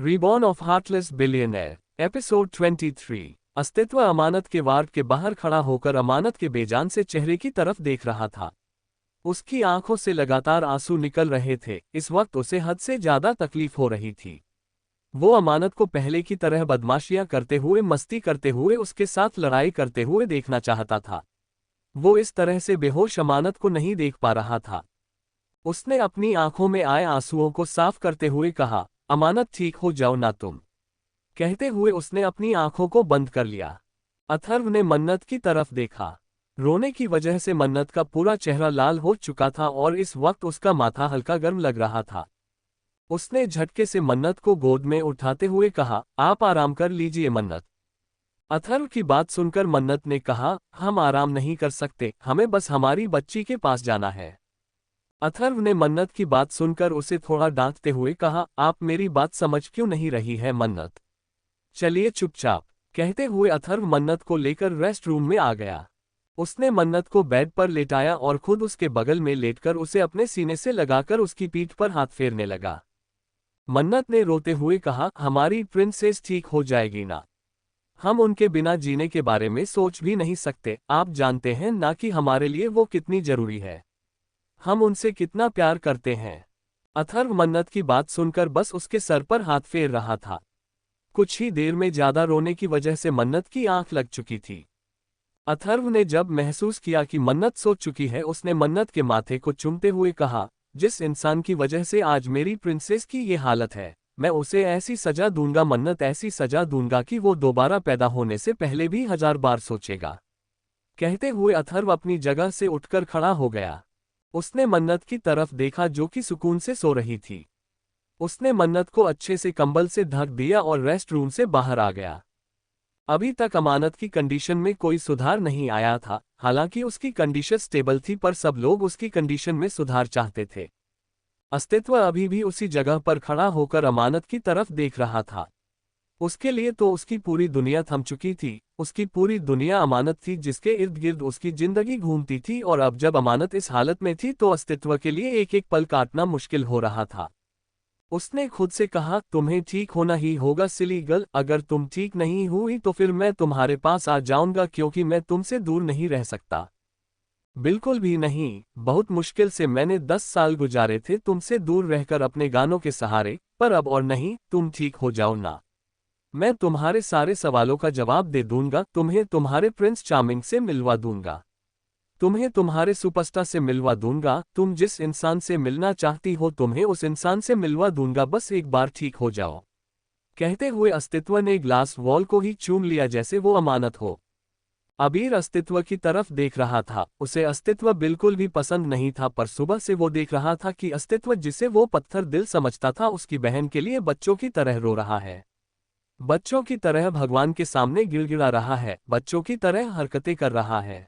Reborn of heartless billionaire episode 23। अस्तित्व अमानत के ward के बाहर खड़ा होकर अमानत के बेजान से चेहरे की तरफ देख रहा था। उसकी आंखों से लगातार आंसू निकल रहे थे। इस वक्त उसे हद से ज्यादा तकलीफ हो रही थी। वो अमानत को पहले की तरह बदमाशियां करते हुए, मस्ती करते हुए, उसके साथ लड़ाई करते हुए देखना चाहता था। वो इस तरह से बेहोश अमानत को नहीं देख पा रहा था। उसने अपनी आंखों में आए आंसुओं को साफ करते हुए कहा, अमानत ठीक हो जाओ ना तुम। कहते हुए उसने अपनी आंखों को बंद कर लिया। अथर्व ने मन्नत की तरफ देखा। रोने की वजह से मन्नत का पूरा चेहरा लाल हो चुका था और इस वक्त उसका माथा हल्का गर्म लग रहा था। उसने झटके से मन्नत को गोद में उठाते हुए कहा, आप आराम कर लीजिए मन्नत। अथर्व की बात सुनकर मन्नत ने कहा, हम आराम नहीं कर सकते, हमें बस हमारी बच्ची के पास जाना है। अथर्व ने मन्नत की बात सुनकर उसे थोड़ा डांटते हुए कहा, आप मेरी बात समझ क्यों नहीं रही है मन्नत? चलिए चुपचाप। कहते हुए अथर्व मन्नत को लेकर रेस्ट रूम में आ गया। उसने मन्नत को बेड पर लेटाया और खुद उसके बगल में लेटकर उसे अपने सीने से लगाकर उसकी पीठ पर हाथ फेरने लगा। मन्नत ने रोते हुए कहा, हमारी प्रिंसेस ठीक हो जाएगी ना? हम उनके बिना जीने के बारे में सोच भी नहीं सकते। आप जानते हैं ना कि हमारे लिए वो कितनी जरूरी है, हम उनसे कितना प्यार करते हैं। अथर्व मन्नत की बात सुनकर बस उसके सर पर हाथ फेर रहा था। कुछ ही देर में ज्यादा रोने की वजह से मन्नत की आंख लग चुकी थी। अथर्व ने जब महसूस किया कि मन्नत सो चुकी है, उसने मन्नत के माथे को चूमते हुए कहा, जिस इंसान की वजह से आज मेरी प्रिंसेस की ये हालत है, मैं उसे ऐसी सजा दूंगा मन्नत, ऐसी सजा दूंगा कि वो दोबारा पैदा होने से पहले भी 1000 बार सोचेगा। कहते हुए अथर्व अपनी जगह से उठकर खड़ा हो गया। उसने मन्नत की तरफ देखा जो कि सुकून से सो रही थी। उसने मन्नत को अच्छे से कंबल से ढक दिया और रेस्ट रूम से बाहर आ गया। अभी तक अमानत की कंडीशन में कोई सुधार नहीं आया था। हालांकि उसकी कंडीशन स्टेबल थी, पर सब लोग उसकी कंडीशन में सुधार चाहते थे। अस्तित्व अभी भी उसी जगह पर खड़ा होकर अमानत की तरफ देख रहा था। उसके लिए तो उसकी पूरी दुनिया थम चुकी थी। उसकी पूरी दुनिया अमानत थी, जिसके इर्द गिर्द उसकी जिंदगी घूमती थी, और अब जब अमानत इस हालत में थी तो अस्तित्व के लिए एक एक पल काटना मुश्किल हो रहा था। उसने खुद से कहा, तुम्हें ठीक होना ही होगा सिली गर्ल, अगर तुम ठीक नहीं हुई तो फिर मैं तुम्हारे पास आ जाऊंगा, क्योंकि मैं तुमसे दूर नहीं रह सकता। बिल्कुल भी नहीं। बहुत मुश्किल से मैंने 10 साल गुजारे थे तुमसे दूर रहकर अपने गानों के सहारे, पर अब और नहीं। तुम ठीक हो जाओ ना, मैं तुम्हारे सारे सवालों का जवाब दे दूंगा। तुम्हें तुम्हारे प्रिंस चार्मिंग से मिलवा दूंगा, तुम्हें तुम्हारे सुपरस्टार से मिलवा दूंगा। तुम जिस इंसान से मिलना चाहती हो, तुम्हें उस इंसान से मिलवा दूंगा, बस एक बार ठीक हो जाओ। कहते हुए अस्तित्व ने ग्लास वॉल को ही चूम लिया जैसे वो अमानत हो। अबीर अस्तित्व की तरफ देख रहा था। उसे अस्तित्व बिल्कुल भी पसंद नहीं था, पर सुबह से वो देख रहा था कि अस्तित्व, जिसे वो पत्थर दिल समझता था, उसकी बहन के लिए बच्चों की तरह रो रहा है, बच्चों की तरह भगवान के सामने गिड़गिड़ा रहा है, बच्चों की तरह हरकतें कर रहा है।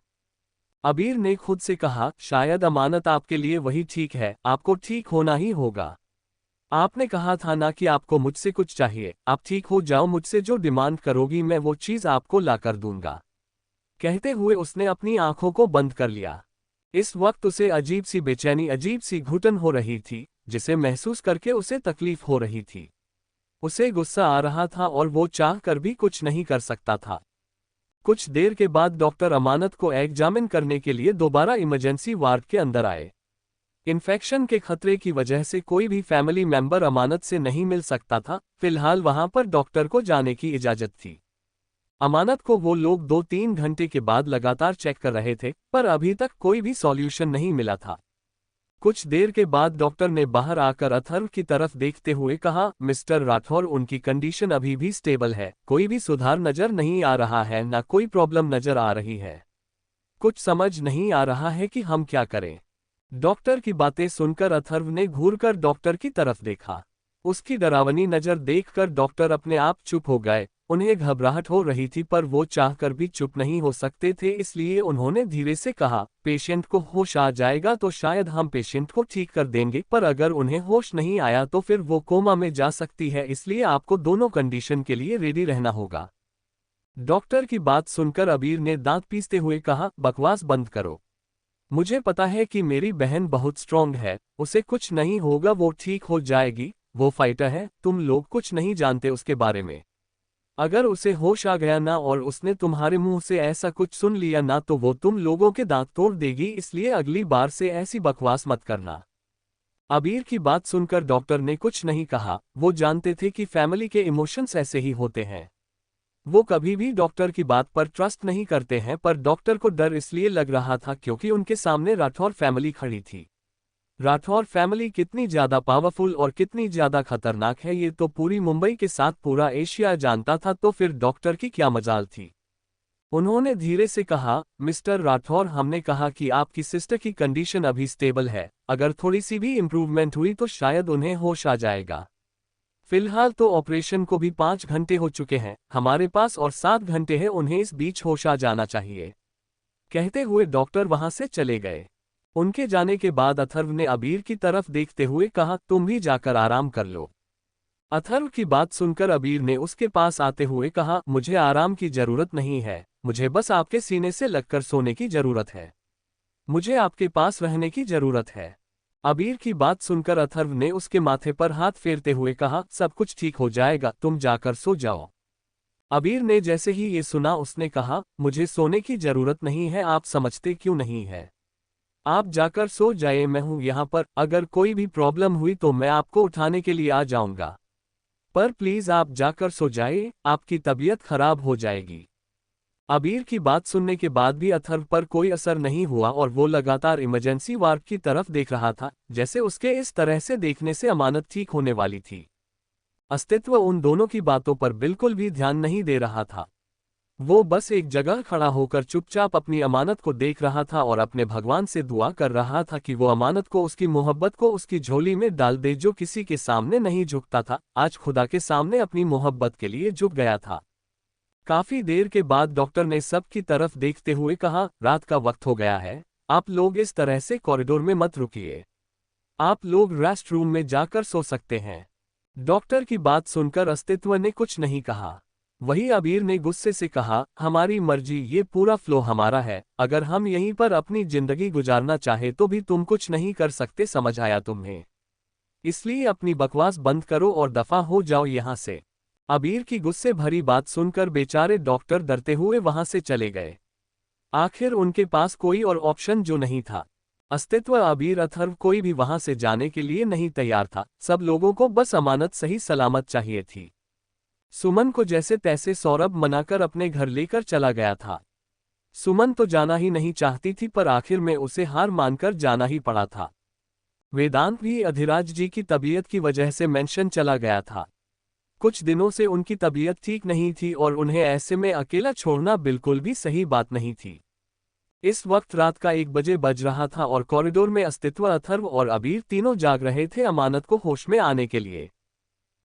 अबीर ने खुद से कहा, शायद अमानत आपके लिए वही ठीक है, आपको ठीक होना ही होगा। आपने कहा था ना कि आपको मुझसे कुछ चाहिए, आप ठीक हो जाओ, मुझसे जो डिमांड करोगी मैं वो चीज़ आपको ला कर दूंगा। कहते हुए उसने अपनी आंखों को बंद कर लिया। इस वक्त उसे अजीब सी बेचैनी, अजीब सी घुटन हो रही थी, जिसे महसूस करके उसे तकलीफ हो रही थी। उसे गुस्सा आ रहा था और वो चाह कर भी कुछ नहीं कर सकता था। कुछ देर के बाद डॉक्टर अमानत को एग्जामिन करने के लिए दोबारा इमरजेंसी वार्ड के अंदर आए। इन्फेक्शन के खतरे की वजह से कोई भी फैमिली मेंबर अमानत से नहीं मिल सकता था। फिलहाल वहां पर डॉक्टर को जाने की इजाजत थी। अमानत को वो लोग 2-3 घंटे के बाद लगातार चेक कर रहे थे, पर अभी तक कोई भी सॉल्यूशन नहीं मिला था। कुछ देर के बाद डॉक्टर ने बाहर आकर अथर्व की तरफ देखते हुए कहा, मिस्टर राठौर, उनकी कंडीशन अभी भी स्टेबल है, कोई भी सुधार नजर नहीं आ रहा है, ना कोई प्रॉब्लम नजर आ रही है। कुछ समझ नहीं आ रहा है कि हम क्या करें। डॉक्टर की बातें सुनकर अथर्व ने घूरकर डॉक्टर की तरफ देखा। उसकी डरावनी नजर देखकर डॉक्टर अपने आप चुप हो गए। उन्हें घबराहट हो रही थी, पर वो चाहकर भी चुप नहीं हो सकते थे, इसलिए उन्होंने धीरे से कहा, पेशेंट को होश आ जाएगा तो शायद हम पेशेंट को ठीक कर देंगे, पर अगर उन्हें होश नहीं आया तो फिर वो कोमा में जा सकती है, इसलिए आपको दोनों कंडीशन के लिए रेडी रहना होगा। डॉक्टर की बात सुनकर अबीर ने दांत पीसते हुए कहा, बकवास बंद करो। मुझे पता है कि मेरी बहन बहुत स्ट्रांग है, उसे कुछ नहीं होगा, वो ठीक हो जाएगी। वो फाइटर है, तुम लोग कुछ नहीं जानते उसके बारे में। अगर उसे होश आ गया ना और उसने तुम्हारे मुंह से ऐसा कुछ सुन लिया ना तो वो तुम लोगों के दांत तोड़ देगी, इसलिए अगली बार से ऐसी बकवास मत करना। अबीर की बात सुनकर डॉक्टर ने कुछ नहीं कहा, वो जानते थे कि फैमिली के इमोशंस ऐसे ही होते हैं। वो कभी भी डॉक्टर की बात पर ट्रस्ट नहीं करते हैं, पर डॉक्टर को डर इसलिए लग रहा था क्योंकि उनके सामने राठौर फैमिली खड़ी थी। राठौर फैमिली कितनी ज्यादा पावरफुल और कितनी ज्यादा खतरनाक है ये तो पूरी मुंबई के साथ पूरा एशिया जानता था, तो फिर डॉक्टर की क्या मजाल थी। उन्होंने धीरे से कहा, मिस्टर राठौर, हमने कहा कि आपकी सिस्टर की कंडीशन अभी स्टेबल है, अगर थोड़ी सी भी इम्प्रूवमेंट हुई तो शायद उन्हें होश आ जाएगा। फिलहाल तो ऑपरेशन को भी 5 घंटे हो चुके हैं, हमारे पास और 7 घंटे हैं, उन्हें इस बीच होश आ जाना चाहिए। कहते हुए डॉक्टर वहां से चले गए। उनके जाने के बाद अथर्व ने अबीर की तरफ देखते हुए कहा, तुम भी जाकर आराम कर लो। अथर्व की बात सुनकर अबीर ने उसके पास आते हुए कहा, मुझे आराम की जरूरत नहीं है, मुझे बस आपके सीने से लगकर सोने की जरूरत है। मुझे आपके पास रहने की जरूरत है। अबीर की बात सुनकर अथर्व ने उसके माथे पर हाथ फेरते हुए कहा, सब कुछ ठीक हो जाएगा, तुम जाकर सो जाओ। अबीर ने जैसे ही ये सुना उसने कहा, मुझे सोने की जरूरत नहीं है, आप समझते क्यों नहीं है। आप जाकर सो जाइए, मैं हूं यहाँ पर, अगर कोई भी प्रॉब्लम हुई तो मैं आपको उठाने के लिए आ जाऊंगा, पर प्लीज आप जाकर सो जाइए, आपकी तबीयत खराब हो जाएगी। अबीर की बात सुनने के बाद भी अथर्व पर कोई असर नहीं हुआ और वो लगातार इमरजेंसी वार्ड की तरफ देख रहा था, जैसे उसके इस तरह से देखने से अमानत ठीक होने वाली थी। अस्तित्व उन दोनों की बातों पर बिल्कुल भी ध्यान नहीं दे रहा था। वो बस एक जगह खड़ा होकर चुपचाप अपनी अमानत को देख रहा था और अपने भगवान से दुआ कर रहा था कि वो अमानत को, उसकी मोहब्बत को उसकी झोली में डाल दे। जो किसी के सामने नहीं झुकता था, आज खुदा के सामने अपनी मोहब्बत के लिए झुक गया था। काफी देर के बाद डॉक्टर ने सब की तरफ देखते हुए कहा, रात का वक्त हो गया है, आप लोग इस तरह से कॉरिडोर में मत रुकिए, आप लोग रेस्ट रूम में जाकर सो सकते हैं। डॉक्टर की बात सुनकर अस्तित्व ने कुछ नहीं कहा। वही अबीर ने गुस्से से कहा, हमारी मर्जी, ये पूरा फ्लो हमारा है, अगर हम यहीं पर अपनी जिंदगी गुजारना चाहे तो भी तुम कुछ नहीं कर सकते, समझ आया तुम्हें। इसलिए अपनी बकवास बंद करो और दफा हो जाओ यहां से। अबीर की गुस्से भरी बात सुनकर बेचारे डॉक्टर डरते हुए वहां से चले गए। आखिर उनके पास कोई और ऑप्शन जो नहीं था। अस्तित्व, अबीर, अथर्व, कोई भी वहां से जाने के लिए नहीं तैयार था। सब लोगों को बस अमानत सही सलामत चाहिए थी। सुमन को जैसे तैसे सौरभ मनाकर अपने घर लेकर चला गया था। सुमन तो जाना ही नहीं चाहती थी, पर आखिर में उसे हार मानकर जाना ही पड़ा था। वेदांत भी अधिराज जी की तबीयत की वजह से मेंशन चला गया था। कुछ दिनों से उनकी तबीयत ठीक नहीं थी और उन्हें ऐसे में अकेला छोड़ना बिल्कुल भी सही बात नहीं थी। इस वक्त रात का 1 बजे बज रहा था और कॉरिडोर में अस्तित्व, अथर्व और अबीर तीनों जाग रहे थे अमानत को होश में आने के लिए।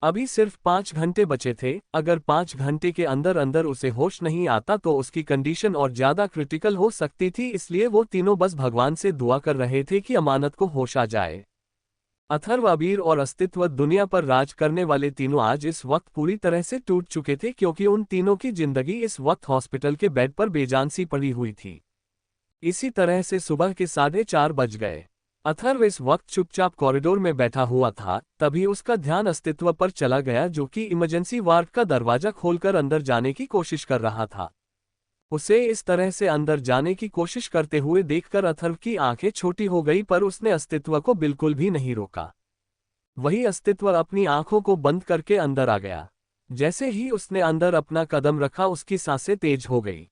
अभी सिर्फ 5 घंटे बचे थे, अगर 5 घंटे के अंदर अंदर उसे होश नहीं आता तो उसकी कंडीशन और ज्यादा क्रिटिकल हो सकती थी, इसलिए वो तीनों बस भगवान से दुआ कर रहे थे कि अमानत को होश आ जाए। अथर्व, अबीर और अस्तित्व, दुनिया पर राज करने वाले तीनों आज इस वक्त पूरी तरह से टूट चुके थे, क्योंकि उन तीनों की जिंदगी इस वक्त हॉस्पिटल के बेड पर बेजान सी पड़ी हुई थी। इसी तरह से सुबह के 4:30 बज गए। अथर्व इस वक्त चुपचाप कॉरिडोर में बैठा हुआ था, तभी उसका ध्यान अस्तित्व पर चला गया, जो कि इमरजेंसी वार्ड का दरवाजा खोलकर अंदर जाने की कोशिश कर रहा था। उसे इस तरह से अंदर जाने की कोशिश करते हुए देखकर अथर्व की आंखें छोटी हो गई, पर उसने अस्तित्व को बिल्कुल भी नहीं रोका। वही अस्तित्व अपनी आंखों को बंद करके अंदर आ गया। जैसे ही उसने अंदर अपना कदम रखा, उसकी सांसें तेज हो गई।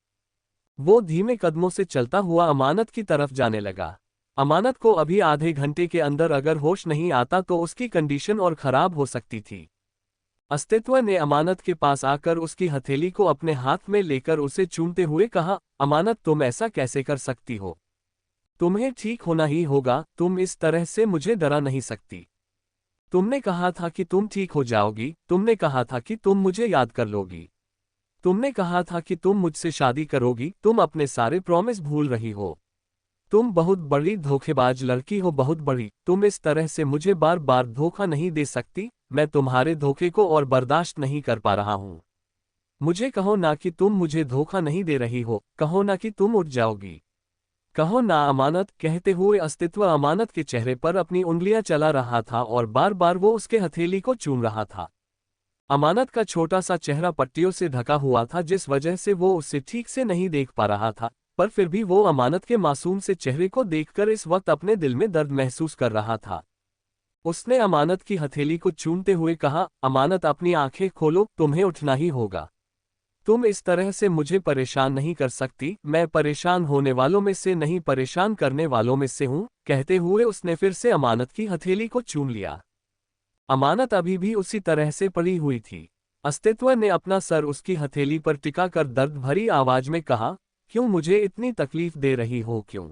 वो धीमे कदमों से चलता हुआ अमानत की तरफ जाने लगा। अमानत को अभी आधे घंटे के अंदर अगर होश नहीं आता तो उसकी कंडीशन और खराब हो सकती थी। अस्तित्व ने अमानत के पास आकर उसकी हथेली को अपने हाथ में लेकर उसे चूमते हुए कहा, अमानत, तुम ऐसा कैसे कर सकती हो? तुम्हें ठीक होना ही होगा, तुम इस तरह से मुझे डरा नहीं सकती। तुमने कहा था कि तुम ठीक हो जाओगी, तुमने कहा था कि तुम मुझे याद कर लोगी, तुमने कहा था कि तुम मुझसे शादी करोगी, तुम अपने सारे प्रॉमिस भूल रही हो। तुम बहुत बड़ी धोखेबाज लड़की हो, बहुत बड़ी। तुम इस तरह से मुझे बार बार धोखा नहीं दे सकती, मैं तुम्हारे धोखे को और बर्दाश्त नहीं कर पा रहा हूं। मुझे कहो ना कि तुम मुझे धोखा नहीं दे रही हो, कहो ना कि तुम उठ जाओगी। कहो ना अमानत, कहते हुए अस्तित्व अमानत के चेहरे पर अपनी उंगलियां चला रहा था और बार बार वो उसके हथेली को चूम रहा था। अमानत का छोटा सा चेहरा पट्टियों से ढका हुआ था, जिस वजह से वो उसे ठीक से नहीं देख पा रहा था, पर फिर भी वो अमानत के मासूम से चेहरे को देखकर इस वक्त अपने दिल में दर्द महसूस कर रहा था। उसने अमानत की हथेली को चूमते हुए कहा, अमानत अपनी आंखें खोलो, तुम्हें उठना ही होगा। तुम इस तरह से मुझे परेशान नहीं कर सकती, मैं परेशान होने वालों में से नहीं, परेशान करने वालों में से हूं। कहते हुए उसने फिर से अमानत की हथेली को चूम लिया। अमानत अभी भी उसी तरह से पड़ी हुई थी। अस्तित्व ने अपना सर उसकी हथेली पर टिका कर दर्द भरी आवाज में कहा, क्यों मुझे इतनी तकलीफ दे रही हो, क्यों?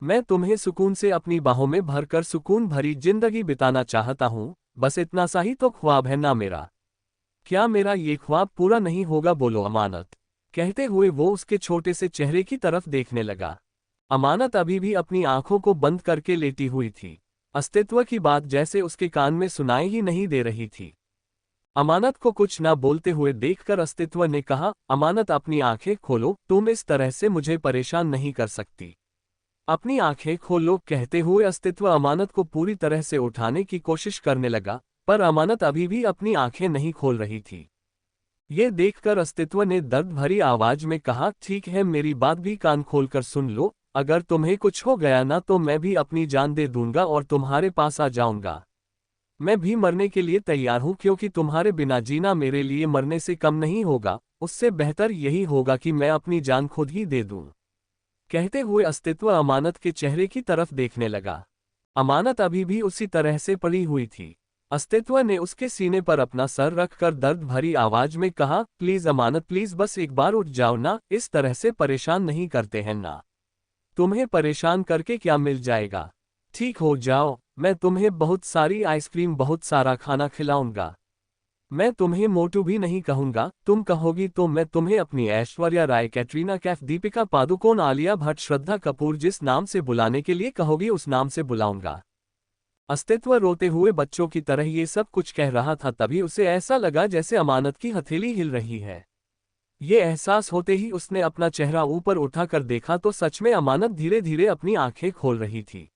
मैं तुम्हें सुकून से अपनी बाहों में भरकर सुकून भरी जिंदगी बिताना चाहता हूं, बस इतना सा ही तो ख्वाब है ना मेरा। क्या मेरा ये ख्वाब पूरा नहीं होगा, बोलो अमानत। कहते हुए वो उसके छोटे से चेहरे की तरफ देखने लगा। अमानत अभी भी अपनी आंखों को बंद करके लेटी हुई थी। अस्तित्व की बात जैसे उसके कान में सुनाई ही नहीं दे रही थी। अमानत को कुछ ना बोलते हुए देखकर अस्तित्व ने कहा, अमानत अपनी आंखें खोलो, तुम इस तरह से मुझे परेशान नहीं कर सकती। अपनी आंखें खोलो। कहते हुए अस्तित्व अमानत को पूरी तरह से उठाने की कोशिश करने लगा, पर अमानत अभी भी अपनी आंखें नहीं खोल रही थी। ये देखकर अस्तित्व ने दर्द भरी आवाज में कहा, ठीक है, मेरी बात भी कान खोलकर सुन लो। अगर तुम्हें कुछ हो गया ना तो मैं भी अपनी जान दे दूंगा और तुम्हारे पास आ जाऊंगा। मैं भी मरने के लिए तैयार हूं, क्योंकि तुम्हारे बिना जीना मेरे लिए मरने से कम नहीं होगा। उससे बेहतर यही होगा कि मैं अपनी जान खुद ही दे दूं। कहते हुए अस्तित्व अमानत के चेहरे की तरफ देखने लगा। अमानत अभी भी उसी तरह से पड़ी हुई थी। अस्तित्व ने उसके सीने पर अपना सर रखकर दर्द भरी आवाज में कहा, प्लीज अमानत, प्लीज बस एक बार उठ जाओ ना, इस तरह से परेशान नहीं करते हैं ना। तुम्हें परेशान करके क्या मिल जाएगा? ठीक हो जाओ, मैं तुम्हें बहुत सारी आइसक्रीम, बहुत सारा खाना खिलाऊंगा। मैं तुम्हें मोटू भी नहीं कहूंगा, तुम कहोगी तो मैं तुम्हें अपनी ऐश्वर्या राय, कैटरीना कैफ, दीपिका पादुकोण, आलिया भट्ट, श्रद्धा कपूर, जिस नाम से बुलाने के लिए कहोगी उस नाम से बुलाऊंगा। अस्तित्व रोते हुए बच्चों की तरह ये सब कुछ कह रहा था, तभी उसे ऐसा लगा जैसे अमानत की हथेली हिल रही है। ये एहसास होते ही उसने अपना चेहरा ऊपर उठाकर देखा तो सच में अमानत धीरे धीरे अपनी आंखें खोल रही थी।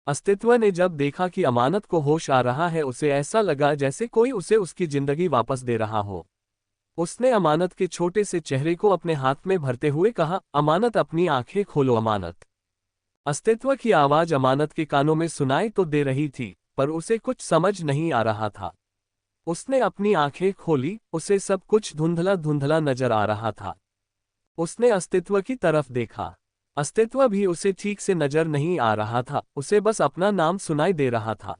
अस्तित्व ने जब देखा कि अमानत को होश आ रहा है, उसे ऐसा लगा जैसे कोई उसे उसकी जिंदगी वापस दे रहा हो। उसने अमानत के छोटे से चेहरे को अपने हाथ में भरते हुए कहा, अमानत अपनी आंखें खोलो, अमानत। अस्तित्व की आवाज अमानत के कानों में सुनाई तो दे रही थी, पर उसे कुछ समझ नहीं आ रहा था। उसने अपनी आंखें खोली, उसे सब कुछ धुंधला धुंधला नजर आ रहा था। उसने अस्तित्व की तरफ देखा। अस्तित्व भी उसे ठीक से नजर नहीं आ रहा था, उसे बस अपना नाम सुनाई दे रहा था।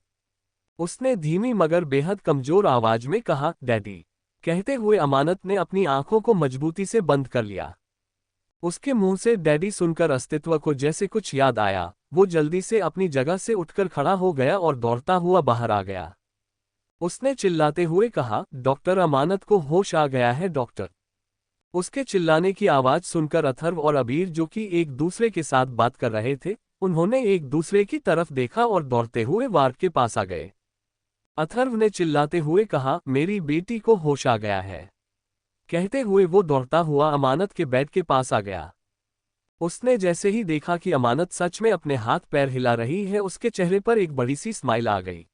उसने धीमी मगर बेहद कमजोर आवाज में कहा, डैडी। कहते हुए अमानत ने अपनी आंखों को मजबूती से बंद कर लिया। उसके मुंह से डैडी सुनकर अस्तित्व को जैसे कुछ याद आया। वो जल्दी से अपनी जगह से उठकर खड़ा हो गया और दौड़ता हुआ बाहर आ गया। उसने चिल्लाते हुए कहा, डॉक्टर, अमानत को होश आ गया है, डॉक्टर। उसके चिल्लाने की आवाज सुनकर अथर्व और अबीर, जो कि एक दूसरे के साथ बात कर रहे थे, उन्होंने एक दूसरे की तरफ देखा और दौड़ते हुए वार्ड के पास आ गए। अथर्व ने चिल्लाते हुए कहा, मेरी बेटी को होश आ गया है। कहते हुए वो दौड़ता हुआ अमानत के बेड के पास आ गया। उसने जैसे ही देखा कि अमानत सच में अपने हाथ पैर हिला रही है, उसके चेहरे पर एक बड़ी सी स्माइल आ गई।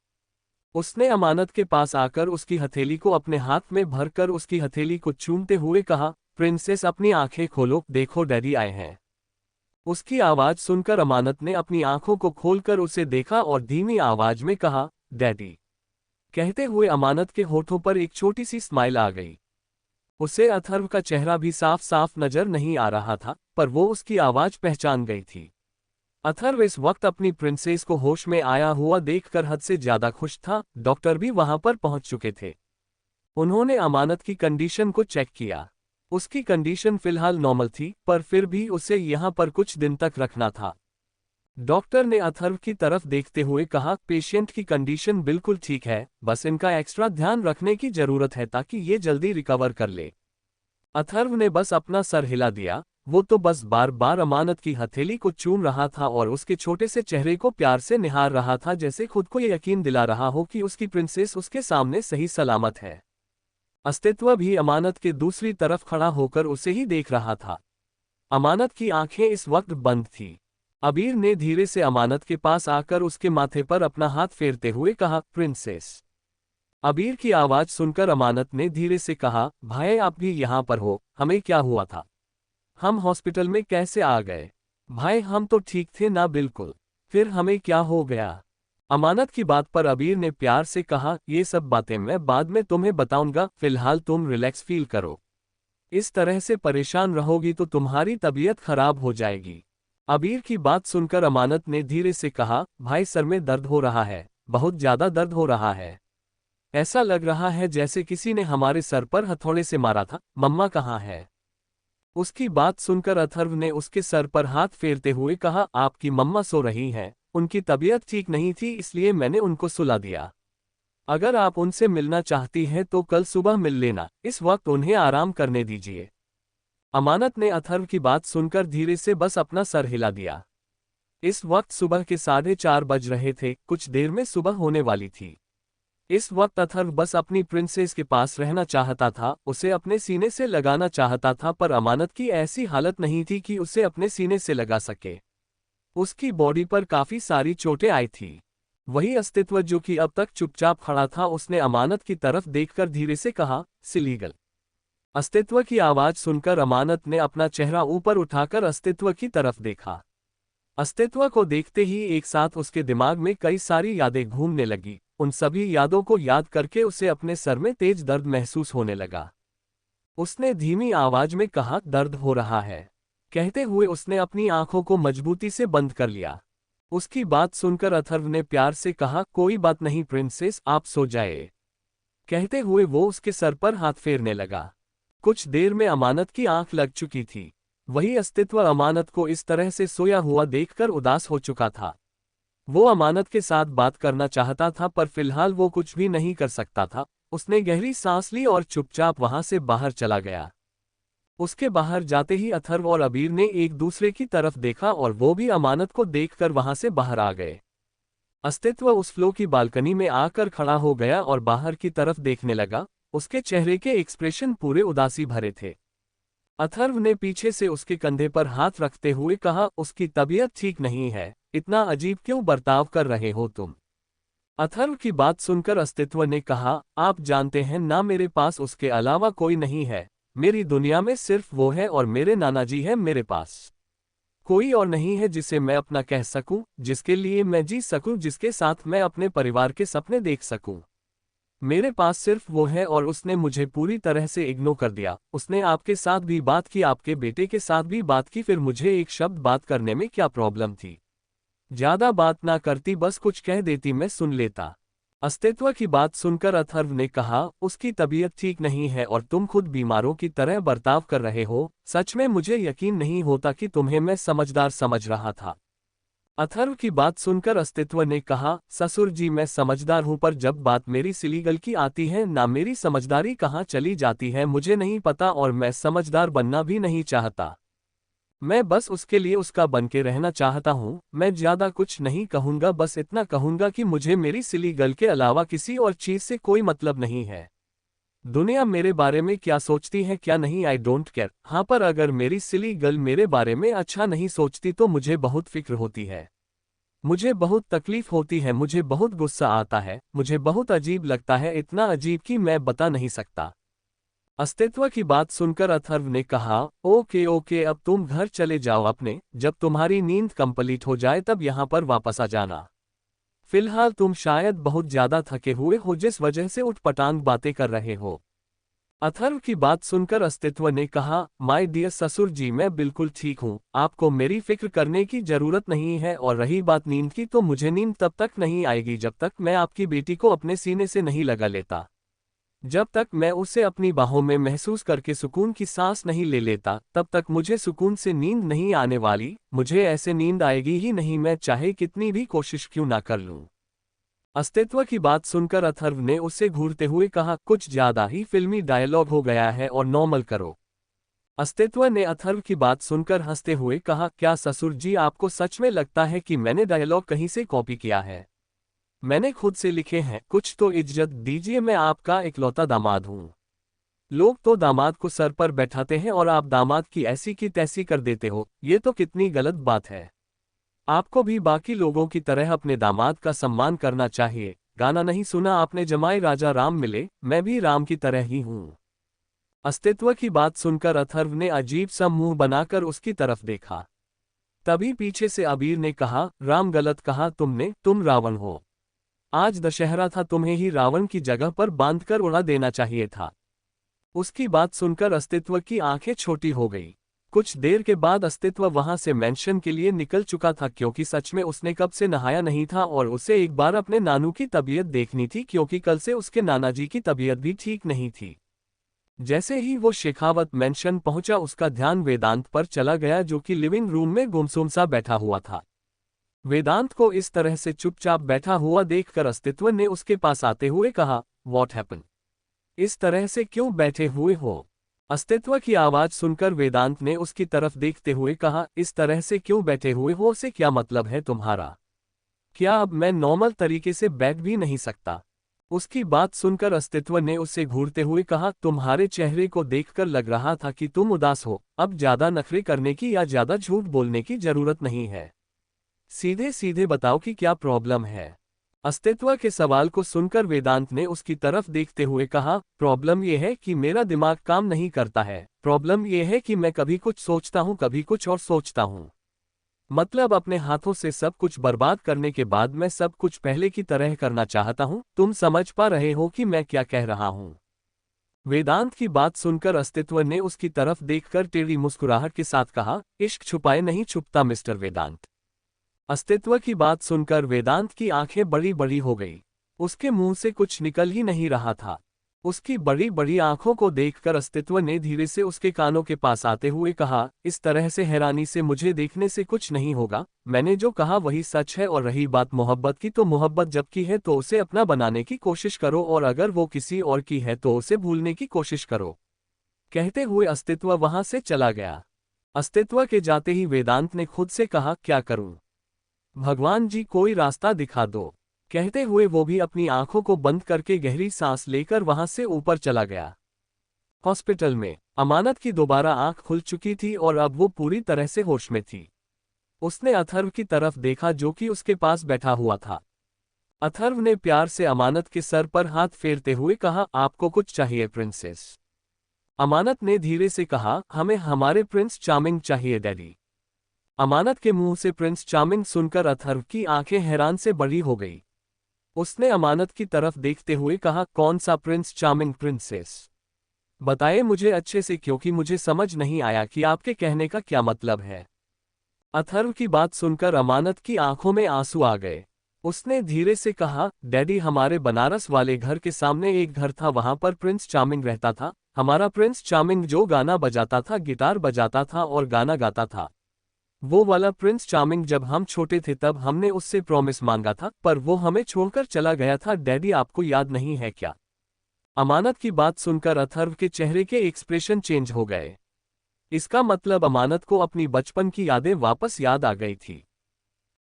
उसने अमानत के पास आकर उसकी हथेली को अपने हाथ में भरकर उसकी हथेली को चूमते हुए कहा, प्रिंसेस अपनी आंखें खोलो, देखो डैडी आए हैं। उसकी आवाज सुनकर अमानत ने अपनी आंखों को खोलकर उसे देखा और धीमी आवाज में कहा, डैडी। कहते हुए अमानत के होठों पर एक छोटी सी स्माइल आ गई। उसे अथर्व का चेहरा भी साफ साफ नजर नहीं आ रहा था, पर वो उसकी आवाज पहचान गई थी। अथर्व इस वक्त अपनी प्रिंसेस को होश में आया हुआ देखकर हद से ज्यादा खुश था। डॉक्टर भी वहां पर पहुंच चुके थे। उन्होंने अमानत की कंडीशन को चेक किया। उसकी कंडीशन फिलहाल नॉर्मल थी, पर फिर भी उसे यहां पर कुछ दिन तक रखना था। डॉक्टर ने अथर्व की तरफ देखते हुए कहा, पेशेंट की कंडीशन बिल्कुल ठीक है, बस इनका एक्स्ट्रा ध्यान रखने की जरूरत है ताकि ये जल्दी रिकवर कर ले। अथर्व ने बस अपना सर हिला दिया। वो तो बस बार बार अमानत की हथेली को चूम रहा था और उसके छोटे से चेहरे को प्यार से निहार रहा था, जैसे खुद को ये यकीन दिला रहा हो कि उसकी प्रिंसेस उसके सामने सही सलामत है। अस्तित्व भी अमानत के दूसरी तरफ खड़ा होकर उसे ही देख रहा था। अमानत की आंखें इस वक्त बंद थी। अबीर ने धीरे से अमानत के पास आकर उसके माथे पर अपना हाथ फेरते हुए कहा, प्रिंसेस। अबीर की आवाज सुनकर अमानत ने धीरे से कहा, भाई आप भी यहाँ पर हो, हमें क्या हुआ था? हम हॉस्पिटल में कैसे आ गए? भाई हम तो ठीक थे ना? बिल्कुल। फिर हमें क्या हो गया? अमानत की बात पर अबीर ने प्यार से कहा, ये सब बातें मैं बाद में तुम्हें बताऊंगा, फिलहाल तुम रिलैक्स फील करो। इस तरह से परेशान रहोगी तो तुम्हारी तबीयत खराब हो जाएगी। अबीर की बात सुनकर अमानत ने धीरे से कहा, भाई सर में दर्द हो रहा है, बहुत ज्यादा दर्द हो रहा है। ऐसा लग रहा है जैसे किसी ने हमारे सर पर हथौड़े से मारा था। मम्मा कहाँ है? उसकी बात सुनकर अथर्व ने उसके सर पर हाथ फेरते हुए कहा, आपकी मम्मा सो रही हैं, उनकी तबीयत ठीक नहीं थी इसलिए मैंने उनको सुला दिया। अगर आप उनसे मिलना चाहती हैं तो कल सुबह मिल लेना, इस वक्त उन्हें आराम करने दीजिए। अमानत ने अथर्व की बात सुनकर धीरे से बस अपना सर हिला दिया। इस वक्त सुबह के 4:30 बज रहे थे, कुछ देर में सुबह होने वाली थी। इस वक्त अथर्व बस अपनी प्रिंसेस के पास रहना चाहता था, उसे अपने सीने से लगाना चाहता था, पर अमानत की ऐसी हालत नहीं थी कि उसे अपने सीने से लगा सके। उसकी बॉडी पर काफी सारी चोटें आई थी। वही अस्तित्व जो कि अब तक चुपचाप खड़ा था, उसने अमानत की तरफ देखकर धीरे से कहा, सिलीगल। अस्तित्व की आवाज सुनकर अमानत ने अपना चेहरा ऊपर उठाकर अस्तित्व की तरफ देखा। अस्तित्व को देखते ही एक साथ उसके दिमाग में कई सारी यादें घूमने लगी। उन सभी यादों को याद करके उसे अपने सर में तेज दर्द महसूस होने लगा। उसने धीमी आवाज में कहा, दर्द हो रहा है। कहते हुए उसने अपनी आंखों को मजबूती से बंद कर लिया। उसकी बात सुनकर अथर्व ने प्यार से कहा, कोई बात नहीं प्रिंसेस, आप सो जाए। कहते हुए वो उसके सर पर हाथ फेरने लगा। कुछ देर में अमानत की आंख लग चुकी थी। वही अस्तित्व अमानत को इस तरह से सोया हुआ देखकर उदास हो चुका था। वो अमानत के साथ बात करना चाहता था, पर फिलहाल वो कुछ भी नहीं कर सकता था। उसने गहरी सांस ली और चुपचाप वहां से बाहर चला गया। उसके बाहर जाते ही अथर्व और अबीर ने एक दूसरे की तरफ देखा और वो भी अमानत को देखकर वहां से बाहर आ गए। अस्तित्व उस फ्लो की बालकनी में आकर खड़ा हो गया और बाहर की तरफ देखने लगा। उसके चेहरे के एक्सप्रेशन पूरे उदासी भरे थे। अथर्व ने पीछे से उसके कंधे पर हाथ रखते हुए कहा, उसकी तबीयत ठीक नहीं है, इतना अजीब क्यों बर्ताव कर रहे हो तुम? अथर्व की बात सुनकर अस्तित्व ने कहा, आप जानते हैं ना, मेरे पास उसके अलावा कोई नहीं है। मेरी दुनिया में सिर्फ वो है और मेरे नाना जी है मेरे पास। कोई और नहीं है जिसे मैं अपना कह सकूं, जिसके लिए मैं जी सकूं, जिसके साथ मैं अपने परिवार के सपने देख सकूं। मेरे पास सिर्फ वो है और उसने मुझे पूरी तरह से इग्नोर कर दिया। उसने आपके साथ भी बात की, आपके बेटे के साथ भी बात की, फिर मुझे एक शब्द बात करने में क्या प्रॉब्लम थी? ज्यादा बात ना करती, बस कुछ कह देती, मैं सुन लेता। अस्तित्व की बात सुनकर अथर्व ने कहा, उसकी तबीयत ठीक नहीं है और तुम खुद बीमारों की तरह बर्ताव कर रहे हो। सच में मुझे यकीन नहीं होता कि तुम्हें मैं समझदार समझ रहा था। अथर्व की बात सुनकर अस्तित्व ने कहा, ससुर जी मैं समझदार हूं, पर जब बात मेरी सिलीगल की आती है ना, मेरी समझदारी कहाँ चली जाती है मुझे नहीं पता, और मैं समझदार बनना भी नहीं चाहता। मैं बस उसके लिए उसका बन के रहना चाहता हूँ। मैं ज्यादा कुछ नहीं कहूँगा, बस इतना कहूँगा कि मुझे मेरी सिलीगल के अलावा किसी और चीज से कोई मतलब नहीं है। दुनिया मेरे बारे में क्या सोचती है क्या नहीं, आई डोंट केयर। हाँ, पर अगर मेरी सिली गर्ल मेरे बारे में अच्छा नहीं सोचती तो मुझे बहुत फिक्र होती है, मुझे बहुत तकलीफ होती है, मुझे बहुत गुस्सा आता है, मुझे बहुत अजीब लगता है, इतना अजीब कि मैं बता नहीं सकता। अस्तित्व की बात सुनकर अथर्व ने कहा, ओके ओके, अब तुम घर चले जाओ अपने, जब तुम्हारी नींद कंप्लीट हो जाए तब यहाँ पर वापस आ जाना। फिलहाल तुम शायद बहुत ज्यादा थके हुए हो, जिस वजह से उठपटांग बातें कर रहे हो। अथर्व की बात सुनकर अस्तित्व ने कहा, माय डियर ससुर जी मैं बिल्कुल ठीक हूँ, आपको मेरी फिक्र करने की जरूरत नहीं है। और रही बात नींद की, तो मुझे नींद तब तक नहीं आएगी जब तक मैं आपकी बेटी को अपने सीने से नहीं लगा लेता, जब तक मैं उसे अपनी बाहों में महसूस करके सुकून की सांस नहीं ले लेता, तब तक मुझे सुकून से नींद नहीं आने वाली। मुझे ऐसे नींद आएगी ही नहीं, मैं चाहे कितनी भी कोशिश क्यों ना कर लूं। अस्तित्व की बात सुनकर अथर्व ने उसे घूरते हुए कहा, कुछ ज्यादा ही फिल्मी डायलॉग हो गया है और नॉर्मल करो। अस्तित्व ने अथर्व की बात सुनकर हंसते हुए कहा, क्या ससुर जी आपको सच में लगता है कि मैंने डायलॉग कहीं से कॉपी किया है? मैंने खुद से लिखे हैं, कुछ तो इज्जत दीजिए, मैं आपका इकलौता दामाद हूं। लोग तो दामाद को सर पर बैठाते हैं और आप दामाद की ऐसी की तैसी कर देते हो, ये तो कितनी गलत बात है। आपको भी बाकी लोगों की तरह अपने दामाद का सम्मान करना चाहिए। गाना नहीं सुना आपने जमाई राजा राम मिले, मैं भी राम की तरह ही हूँ। अस्तित्व की बात सुनकर अथर्व ने अजीब सा मुंह बनाकर उसकी तरफ देखा। तभी पीछे से अबीर ने कहा, राम गलत कहा तुमने, तुम रावण हो। आज दशहरा था, तुम्हें ही रावण की जगह पर बांधकर उड़ा देना चाहिए था। उसकी बात सुनकर अस्तित्व की आंखें छोटी हो गई। कुछ देर के बाद अस्तित्व वहां से मेंशन के लिए निकल चुका था, क्योंकि सच में उसने कब से नहाया नहीं था और उसे एक बार अपने नानू की तबीयत देखनी थी, क्योंकि कल से उसके नानाजी की तबीयत भी ठीक नहीं थी। जैसे ही वो शेखावत मेंशन पहुंचा, उसका ध्यान वेदांत पर चला गया, जो कि लिविंग रूम में गुमसुम सा बैठा हुआ था। वेदांत को इस तरह से चुपचाप बैठा हुआ देखकर अस्तित्व ने उसके पास आते हुए कहा, व्हाट हैपन? इस तरह से क्यों बैठे हुए हो? अस्तित्व की आवाज सुनकर वेदांत ने उसकी तरफ देखते हुए कहा, इस तरह से क्यों बैठे हुए हो से क्या मतलब है तुम्हारा? क्या अब मैं नॉर्मल तरीके से बैठ भी नहीं सकता? उसकी बात सुनकर अस्तित्व ने उससे घूरते हुए कहा, तुम्हारे चेहरे को देखकर लग रहा था कि तुम उदास हो। अब ज्यादा नखरे करने की या ज्यादा झूठ बोलने की जरूरत नहीं है। सीधे सीधे बताओ कि क्या प्रॉब्लम है? अस्तित्व के सवाल को सुनकर वेदांत ने उसकी तरफ देखते हुए कहा, प्रॉब्लम यह है कि मेरा दिमाग काम नहीं करता है। प्रॉब्लम यह है कि मैं कभी कुछ सोचता हूँ, कभी कुछ और सोचता हूँ। मतलब अपने हाथों से सब कुछ बर्बाद करने के बाद मैं सब कुछ पहले की तरह करना चाहता हूँ। तुम समझ पा रहे हो कि मैं क्या कह रहा हूँ? वेदांत की बात सुनकर अस्तित्व ने उसकी तरफ देखकर टेढ़ी मुस्कुराहट के साथ कहा, इश्क छुपाए नहीं छुपता मिस्टर वेदांत। अस्तित्व की बात सुनकर वेदांत की आंखें बड़ी बड़ी हो गई। उसके मुंह से कुछ निकल ही नहीं रहा था। उसकी बड़ी बड़ी आंखों को देखकर अस्तित्व ने धीरे से उसके कानों के पास आते हुए कहा, इस तरह से हैरानी से मुझे देखने से कुछ नहीं होगा। मैंने जो कहा वही सच है, और रही बात मोहब्बत की, तो मोहब्बत जब की है तो उसे अपना बनाने की कोशिश करो, और अगर वो किसी और की है तो उसे भूलने की कोशिश करो। कहते हुए अस्तित्व वहां से चला गया। अस्तित्व के जाते ही वेदांत ने खुद से कहा, क्या करूं? भगवान जी कोई रास्ता दिखा दो। कहते हुए वो भी अपनी आंखों को बंद करके गहरी सांस लेकर वहां से ऊपर चला गया। हॉस्पिटल में अमानत की दोबारा आंख खुल चुकी थी और अब वो पूरी तरह से होश में थी। उसने अथर्व की तरफ देखा, जो कि उसके पास बैठा हुआ था। अथर्व ने प्यार से अमानत के सर पर हाथ फेरते हुए कहा, आपको कुछ चाहिए प्रिंसेस? अमानत ने धीरे से कहा, हमें हमारे प्रिंस चार्मिंग चाहिए डैडी। अमानत के मुंह से प्रिंस चार्मिंग सुनकर अथर्व की आंखें हैरान से बड़ी हो गई। उसने अमानत की तरफ देखते हुए कहा, कौन सा प्रिंस चार्मिंग प्रिंसेस? बताइए मुझे अच्छे से, क्योंकि मुझे समझ नहीं आया कि आपके कहने का क्या मतलब है। अथर्व की बात सुनकर अमानत की आंखों में आंसू आ गए। उसने धीरे से कहा, डैडी हमारे बनारस वाले घर के सामने एक घर था, वहां पर प्रिंस चार्मिंग रहता था। हमारा प्रिंस चार्मिंग जो गाना बजाता था, गिटार बजाता था और गाना गाता था। वो वाला प्रिंस चार्मिंग, जब हम छोटे थे तब हमने उससे प्रॉमिस मांगा था, पर वो हमें छोड़कर चला गया था। डैडी आपको याद नहीं है क्या? अमानत की बात सुनकर अथर्व के चेहरे के एक्सप्रेशन चेंज हो गए। इसका मतलब अमानत को अपनी बचपन की यादें वापस याद आ गई थी।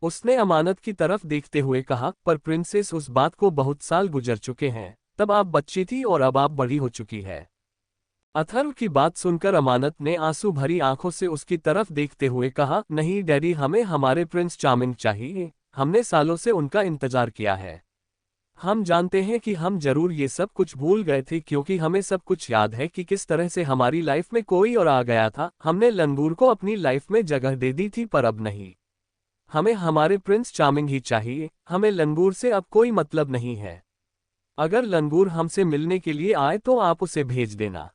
उसने अमानत की तरफ देखते हुए कहा, पर प्रिंसेस उस बात को बहुत साल गुजर चुके हैं। तब आप बच्ची थी और अब आप बड़ी हो चुकी है। अथर्व की बात सुनकर अमानत ने आंसू भरी आंखों से उसकी तरफ देखते हुए कहा, नहीं डैडी, हमें हमारे प्रिंस चार्मिंग चाहिए। हमने सालों से उनका इंतजार किया है। हम जानते हैं कि हम जरूर ये सब कुछ भूल गए थे, क्योंकि हमें सब कुछ याद है कि किस तरह से हमारी लाइफ में कोई और आ गया था। हमने लंगूर को अपनी लाइफ में जगह दे दी थी, पर अब नहीं। हमें हमारे प्रिंस चार्मिंग ही चाहिए। हमें लंगूर से अब कोई मतलब नहीं है। अगर लंगूर हमसे मिलने के लिए आए तो आप उसे भेज देना।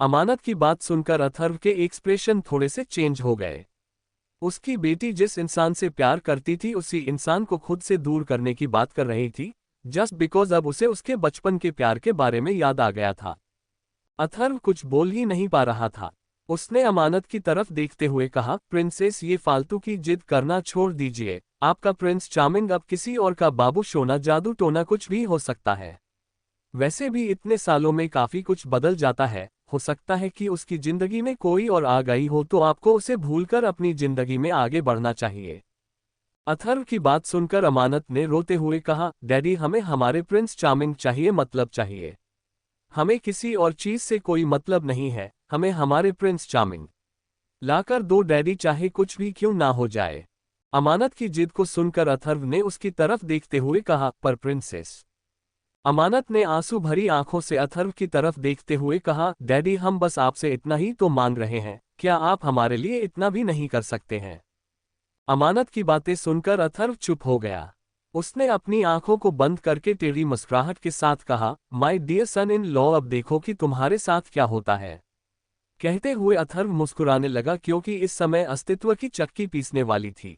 अमानत की बात सुनकर अथर्व के एक्सप्रेशन थोड़े से चेंज हो गए। उसकी बेटी जिस इंसान से प्यार करती थी, उसी इंसान को खुद से दूर करने की बात कर रही थी, जस्ट बिकॉज अब उसे उसके बचपन के प्यार के बारे में याद आ गया था। अथर्व कुछ बोल ही नहीं पा रहा था। उसने अमानत की तरफ देखते हुए कहा, प्रिंसेस ये फालतू की जिद करना छोड़ दीजिए। आपका प्रिंस चार्मिंग अब किसी और का बाबू सोना जादू टोना कुछ भी हो सकता है। वैसे भी इतने सालों में काफी कुछ बदल जाता है। हो सकता है कि उसकी जिंदगी में कोई और आ गई हो, तो आपको उसे भूलकर अपनी जिंदगी में आगे बढ़ना चाहिए। अथर्व की बात सुनकर अमानत ने रोते हुए कहा, डैडी हमें हमारे प्रिंस चार्मिंग चाहिए, मतलब चाहिए। हमें किसी और चीज से कोई मतलब नहीं है, हमें हमारे प्रिंस चार्मिंग लाकर दो डैडी, चाहे कुछ भी क्यों ना हो जाए। अमानत की जिद को सुनकर अथर्व ने उसकी तरफ देखते हुए कहा, पर प्रिंसेस। अमानत ने आंसू भरी आंखों से अथर्व की तरफ देखते हुए कहा, डैडी हम बस आपसे इतना ही तो मांग रहे हैं, क्या आप हमारे लिए इतना भी नहीं कर सकते हैं। अमानत की बातें सुनकर अथर्व चुप हो गया। उसने अपनी आंखों को बंद करके टेढ़ी मुस्कुराहट के साथ कहा, my dear son in law, अब देखो कि तुम्हारे साथ क्या होता है। कहते हुए अथर्व मुस्कुराने लगा, क्योंकि इस समय अस्तित्व की चक्की पीसने वाली थी।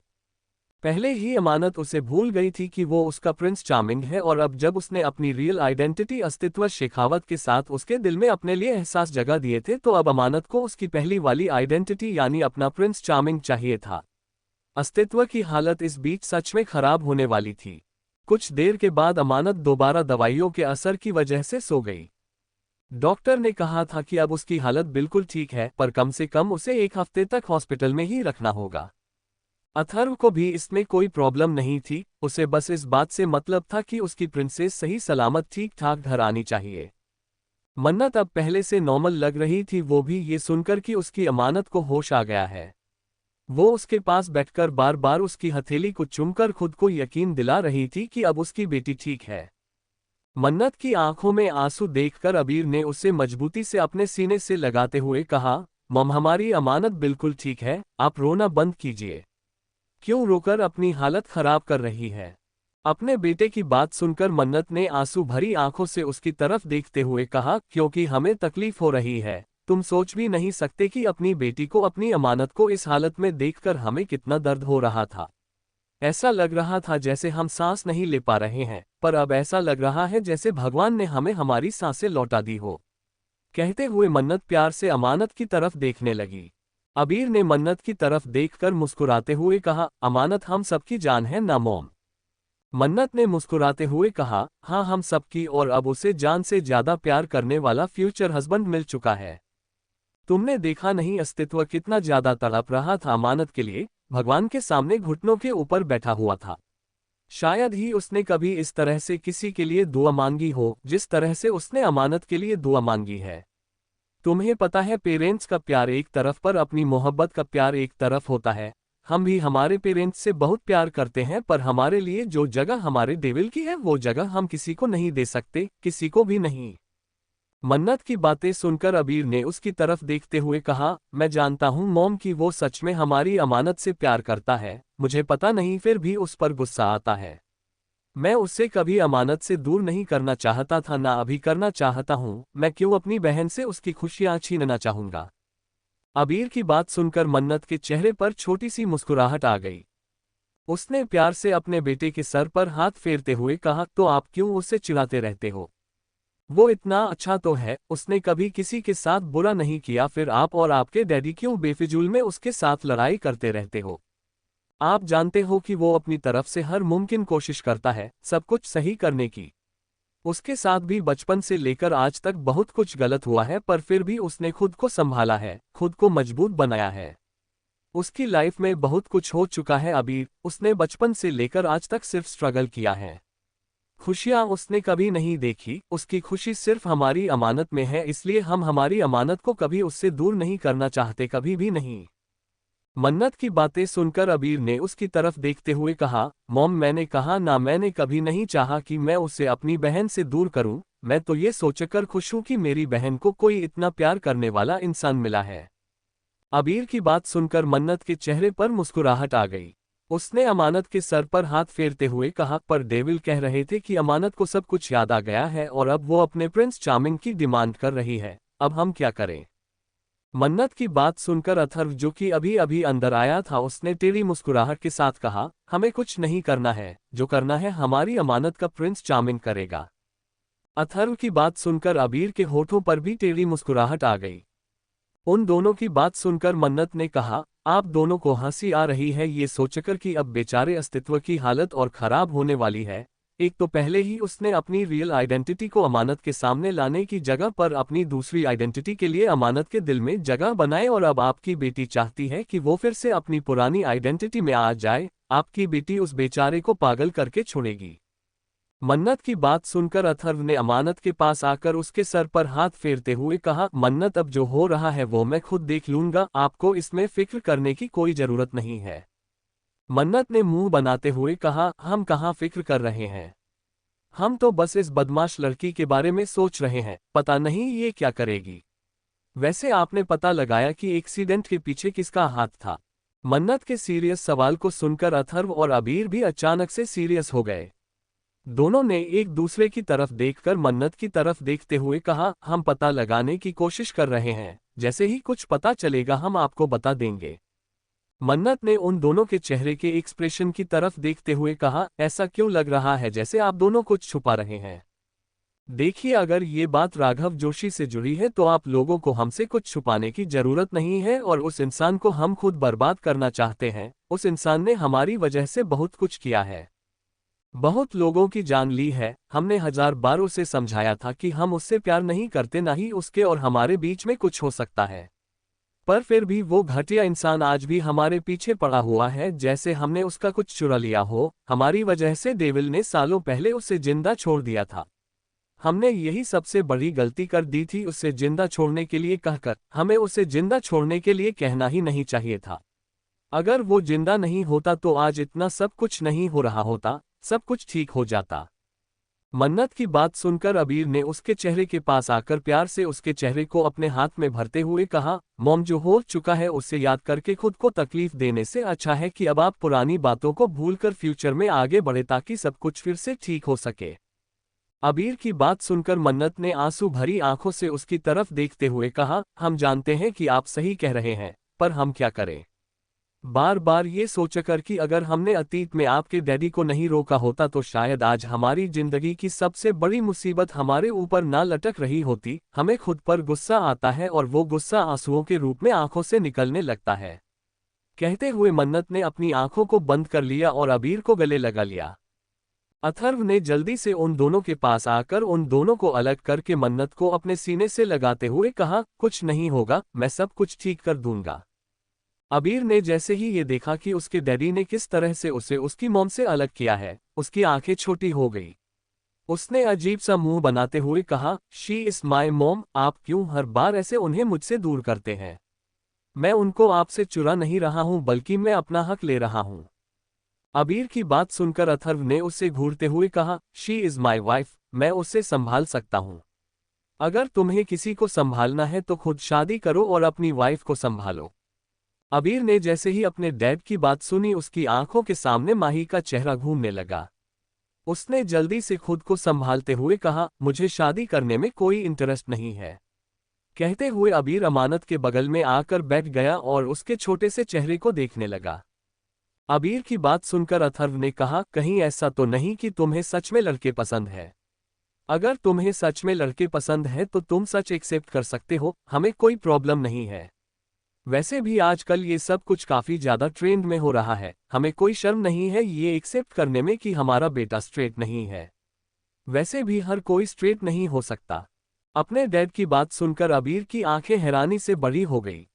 पहले ही अमानत उसे भूल गई थी कि वो उसका प्रिंस चार्मिंग है, और अब जब उसने अपनी रियल आइडेंटिटी अस्तित्व शेखावत के साथ उसके दिल में अपने लिए एहसास जगा दिए थे, तो अब अमानत को उसकी पहली वाली आइडेंटिटी यानी अपना प्रिंस चार्मिंग चाहिए था। अस्तित्व की हालत इस बीच सच में खराब होने वाली थी। कुछ देर के बाद अमानत दोबारा दवाइयों के असर की वजह से सो गई। डॉक्टर ने कहा था कि अब उसकी हालत बिल्कुल ठीक है, पर कम से कम उसे एक हफ्ते तक हॉस्पिटल में ही रखना होगा। अथर्व को भी इसमें कोई प्रॉब्लम नहीं थी, उसे बस इस बात से मतलब था कि उसकी प्रिंसेस सही सलामत ठीक ठाक घर आनी चाहिए। मन्नत अब पहले से नॉर्मल लग रही थी, वो भी ये सुनकर कि उसकी अमानत को होश आ गया है। वो उसके पास बैठकर बार बार उसकी हथेली को चूमकर खुद को यकीन दिला रही थी कि अब उसकी बेटी ठीक है। मन्नत की आंखों में आंसू देखकर अबीर ने उसे मजबूती से अपने सीने से लगाते हुए कहा, मम हमारी अमानत बिल्कुल ठीक है, आप रोना बंद कीजिए। क्यों रोकर अपनी हालत खराब कर रही है। अपने बेटे की बात सुनकर मन्नत ने आंसू भरी आंखों से उसकी तरफ देखते हुए कहा, क्योंकि हमें तकलीफ हो रही है। तुम सोच भी नहीं सकते कि अपनी बेटी को, अपनी अमानत को इस हालत में देखकर हमें कितना दर्द हो रहा था। ऐसा लग रहा था जैसे हम सांस नहीं ले पा रहे हैं, पर अब ऐसा लग रहा है जैसे भगवान ने हमें हमारी सांसें लौटा दी हो। कहते हुए मन्नत प्यार से अमानत की तरफ देखने लगी। अबीर ने मन्नत की तरफ देखकर मुस्कुराते हुए कहा, अमानत हम सबकी जान है ना मॉम। मन्नत ने मुस्कुराते हुए कहा, हाँ हम सबकी, और अब उसे जान से ज्यादा प्यार करने वाला फ्यूचर हस्बैंड मिल चुका है। तुमने देखा नहीं अस्तित्व कितना ज्यादा तड़प रहा था अमानत के लिए, भगवान के सामने घुटनों के ऊपर बैठा हुआ था। शायद ही उसने कभी इस तरह से किसी के लिए दुआ मांगी हो, जिस तरह से उसने अमानत के लिए दुआ मांगी है। तुम्हें पता है पेरेंट्स का प्यार एक तरफ, पर अपनी मोहब्बत का प्यार एक तरफ होता है। हम भी हमारे पेरेंट्स से बहुत प्यार करते हैं, पर हमारे लिए जो जगह हमारे देविल की है वो जगह हम किसी को नहीं दे सकते, किसी को भी नहीं। मन्नत की बातें सुनकर अबीर ने उसकी तरफ देखते हुए कहा, मैं जानता हूँ मॉम कि वो सच में हमारी अमानत से प्यार करता है, मुझे पता नहीं फिर भी उस पर गुस्सा आता है। मैं उससे कभी अमानत से दूर नहीं करना चाहता था, ना अभी करना चाहता हूँ। मैं क्यों अपनी बहन से उसकी खुशियाँ छीनना चाहूंगा। अबीर की बात सुनकर मन्नत के चेहरे पर छोटी सी मुस्कुराहट आ गई। उसने प्यार से अपने बेटे के सर पर हाथ फेरते हुए कहा, तो आप क्यों उससे चिढ़ाते रहते हो। वो इतना अच्छा तो है, उसने कभी किसी के साथ बुरा नहीं किया, फिर आप और आपके डैडी क्यों बेफिजूल में उसके साथ लड़ाई करते रहते हो। आप जानते हो कि वो अपनी तरफ से हर मुमकिन कोशिश करता है सब कुछ सही करने की। उसके साथ भी बचपन से लेकर आज तक बहुत कुछ गलत हुआ है, पर फिर भी उसने खुद को संभाला है, खुद को मजबूत बनाया है। उसकी लाइफ में बहुत कुछ हो चुका है अबीर, उसने बचपन से लेकर आज तक सिर्फ स्ट्रगल किया है। खुशियां उसने कभी नहीं देखी, उसकी खुशी सिर्फ हमारी अमानत में है, इसलिए हम हमारी अमानत को कभी उससे दूर नहीं करना चाहते, कभी भी नहीं। मन्नत की बातें सुनकर अबीर ने उसकी तरफ देखते हुए कहा, मॉम मैंने कहा ना, मैंने कभी नहीं चाहा कि मैं उसे अपनी बहन से दूर करूं। मैं तो ये सोचकर खुश हूं कि मेरी बहन को कोई इतना प्यार करने वाला इंसान मिला है। अबीर की बात सुनकर मन्नत के चेहरे पर मुस्कुराहट आ गई। उसने अमानत के सर पर हाथ फेरते हुए कहा, पर डेविल कह रहे थे कि अमानत को सब कुछ याद आ गया है और अब वो अपने प्रिंस चार्मिंग की डिमांड कर रही है, अब हम क्या करें। मन्नत की बात सुनकर अथर्व, जो कि अभी अभी अंदर आया था, उसने टेढ़ी मुस्कुराहट के साथ कहा, हमें कुछ नहीं करना है, जो करना है हमारी अमानत का प्रिंस चार्मिंग करेगा। अथर्व की बात सुनकर अबीर के होठों पर भी टेढ़ी मुस्कुराहट आ गई। उन दोनों की बात सुनकर मन्नत ने कहा, आप दोनों को हंसी आ रही है ये सोचकर कि अब बेचारे अस्तित्व की हालत और खराब होने वाली है। एक तो पहले ही उसने अपनी रियल आइडेंटिटी को अमानत के सामने लाने की जगह पर अपनी दूसरी आइडेंटिटी के लिए अमानत के दिल में जगह बनाए, और अब आपकी बेटी चाहती है कि वो फिर से अपनी पुरानी आइडेंटिटी में आ जाए। आपकी बेटी उस बेचारे को पागल करके छोड़ेगी। मन्नत की बात सुनकर अथर्व ने अमानत के पास आकर उसके सर पर हाथ फेरते हुए कहा, मन्नत अब जो हो रहा है वो मैं खुद देख लूंगा, आपको इसमें फिक्र करने की कोई जरूरत नहीं है। मन्नत ने मुंह बनाते हुए कहा, हम कहाँ फिक्र कर रहे हैं, हम तो बस इस बदमाश लड़की के बारे में सोच रहे हैं, पता नहीं ये क्या करेगी। वैसे आपने पता लगाया कि एक्सीडेंट के पीछे किसका हाथ था? मन्नत के सीरियस सवाल को सुनकर अथर्व और अबीर भी अचानक से सीरियस हो गए। दोनों ने एक दूसरे की तरफ देखकर मन्नत की तरफ देखते हुए कहा, हम पता लगाने की कोशिश कर रहे हैं, जैसे ही कुछ पता चलेगा हम आपको बता देंगे। मन्नत ने उन दोनों के चेहरे के एक्सप्रेशन की तरफ देखते हुए कहा, ऐसा क्यों लग रहा है जैसे आप दोनों कुछ छुपा रहे हैं? देखिए, अगर ये बात राघव जोशी से जुड़ी है तो आप लोगों को हमसे कुछ छुपाने की जरूरत नहीं है, और उस इंसान को हम खुद बर्बाद करना चाहते हैं। उस इंसान ने हमारी वजह से बहुत कुछ किया है, बहुत लोगों की जान ली है। हमने 1000 बार उसे समझाया था कि हम उससे प्यार नहीं करते, ना ही उसके और हमारे बीच में कुछ हो सकता है, पर फिर भी वो घटिया इंसान आज भी हमारे पीछे पड़ा हुआ है, जैसे हमने उसका कुछ चुरा लिया हो। हमारी वजह से डेविल ने सालों पहले उसे जिंदा छोड़ दिया था। हमने यही सबसे बड़ी गलती कर दी थी, उसे जिंदा छोड़ने के लिए कहकर। हमें उसे जिंदा छोड़ने के लिए कहना ही नहीं चाहिए था। अगर वो जिंदा नहीं होता तो आज इतना सब कुछ नहीं हो रहा होता, सब कुछ ठीक हो जाता। मन्नत की बात सुनकर अबीर ने उसके चेहरे के पास आकर प्यार से उसके चेहरे को अपने हाथ में भरते हुए कहा, मॉम, जो हो चुका है उससे याद करके खुद को तकलीफ देने से अच्छा है कि अब आप पुरानी बातों को भूलकर फ्यूचर में आगे बढ़े, ताकि सब कुछ फिर से ठीक हो सके। अबीर की बात सुनकर मन्नत ने आंसू भरी आंखों से उसकी तरफ देखते हुए कहा, हम जानते हैं कि आप सही कह रहे हैं, पर हम क्या करें? बार बार ये सोचकर कि अगर हमने अतीत में आपके डैडी को नहीं रोका होता तो शायद आज हमारी जिंदगी की सबसे बड़ी मुसीबत हमारे ऊपर ना लटक रही होती। हमें खुद पर गुस्सा आता है और वो गुस्सा आंसुओं के रूप में आंखों से निकलने लगता है। कहते हुए मन्नत ने अपनी आंखों को बंद कर लिया और अबीर को गले लगा लिया। अथर्व ने जल्दी से उन दोनों के पास आकर उन दोनों को अलग करके मन्नत को अपने सीने से लगाते हुए कहा, कुछ नहीं होगा, मैं सब कुछ ठीक कर दूंगा। अबीर ने जैसे ही ये देखा कि उसके डैडी ने किस तरह से उसे उसकी मॉम से अलग किया है, उसकी आंखें छोटी हो गई। उसने अजीब सा मुंह बनाते हुए कहा, शी इज माई मॉम, आप क्यों हर बार ऐसे उन्हें मुझसे दूर करते हैं? मैं उनको आपसे चुरा नहीं रहा हूं, बल्कि मैं अपना हक ले रहा हूं। अबीर की बात सुनकर अथर्व ने उससे घूरते हुए कहा, शी इज माई वाइफ, मैं उसे संभाल सकता हूं। अगर तुम्हें किसी को संभालना है तो खुद शादी करो और अपनी वाइफ को संभालो। अबीर ने जैसे ही अपने डैड की बात सुनी, उसकी आंखों के सामने माही का चेहरा घूमने लगा। उसने जल्दी से खुद को संभालते हुए कहा, मुझे शादी करने में कोई इंटरेस्ट नहीं है। कहते हुए अबीर अमानत के बगल में आकर बैठ गया और उसके छोटे से चेहरे को देखने लगा। अबीर की बात सुनकर अथर्व ने कहा, कहीं ऐसा तो नहीं कि तुम्हें सच में लड़के पसंद है? अगर तुम्हें सच में लड़के पसंद है तो तुम सच एक्सेप्ट कर सकते हो, हमें कोई प्रॉब्लम नहीं है। वैसे भी आजकल ये सब कुछ काफी ज्यादा ट्रेंड में हो रहा है, हमें कोई शर्म नहीं है ये एक्सेप्ट करने में कि हमारा बेटा स्ट्रेट नहीं है। वैसे भी हर कोई स्ट्रेट नहीं हो सकता। अपने डैड की बात सुनकर अबीर की आंखें हैरानी से बड़ी हो गई।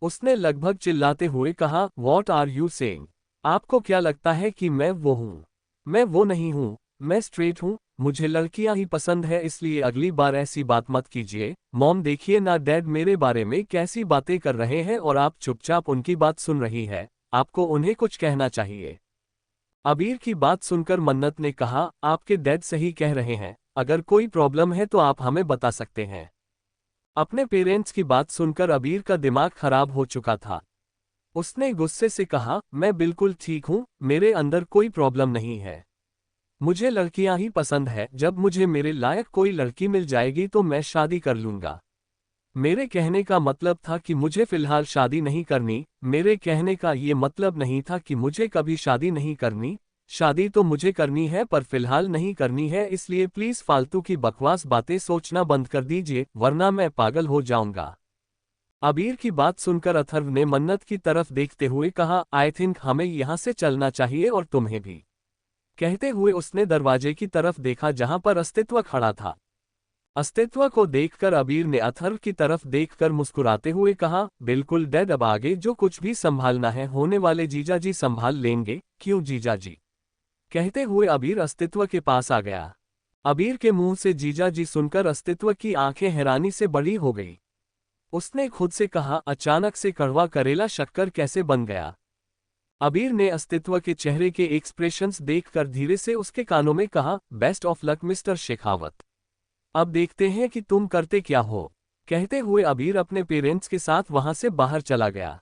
उसने लगभग चिल्लाते हुए कहा, वॉट आर यू सेइंग? आपको क्या लगता है कि मैं वो हूं? मैं वो नहीं हूं, मैं स्ट्रेट हूं। मुझे लड़कियां ही पसंद है, इसलिए अगली बार ऐसी बात मत कीजिए। मॉम, देखिए ना डैड मेरे बारे में कैसी बातें कर रहे हैं और आप चुपचाप उनकी बात सुन रही है। आपको उन्हें कुछ कहना चाहिए। अबीर की बात सुनकर मन्नत ने कहा, आपके डैड सही कह रहे हैं, अगर कोई प्रॉब्लम है तो आप हमें बता सकते हैं। अपने पेरेंट्स की बात सुनकर अबीर का दिमाग खराब हो चुका था। उसने गुस्से से कहा, मैं बिल्कुल ठीक हूं, मेरे अंदर कोई प्रॉब्लम नहीं है। मुझे लड़कियां ही पसंद है, जब मुझे मेरे लायक कोई लड़की मिल जाएगी तो मैं शादी कर लूंगा। मेरे कहने का मतलब था कि मुझे फिलहाल शादी नहीं करनी। मेरे कहने का ये मतलब नहीं था कि मुझे कभी शादी नहीं करनी। शादी तो मुझे करनी है, पर फिलहाल नहीं करनी है, इसलिए प्लीज फालतू की बकवास बातें सोचना बंद कर दीजिए, वरना मैं पागल हो जाऊंगा। अबीर की बात सुनकर अथर्व ने मन्नत की तरफ देखते हुए कहा, आई थिंक हमें यहाँ से चलना चाहिए और तुम्हें भी। कहते हुए उसने दरवाजे की तरफ देखा जहां पर अस्तित्व खड़ा था। अस्तित्व को देखकर अबीर ने अथर्व की तरफ देखकर मुस्कुराते हुए कहा, बिल्कुल डैड, अब आगे जो कुछ भी संभालना है होने वाले जीजा जी संभाल लेंगे। क्यों जीजा जी? कहते हुए अबीर अस्तित्व के पास आ गया। अबीर के मुंह से जीजा जी सुनकर अस्तित्व की आंखें हैरानी से बड़ी हो गई। उसने खुद से कहा, अचानक से कड़वा करेला शक्कर कैसे बन गया। अबीर ने अस्तित्व के चेहरे के एक्सप्रेशंस देखकर धीरे से उसके कानों में कहा, best of luck mister Shekhawat. अब देखते हैं कि तुम करते क्या हो। कहते हुए अबीर अपने पेरेंट्स के साथ वहां से बाहर चला गया।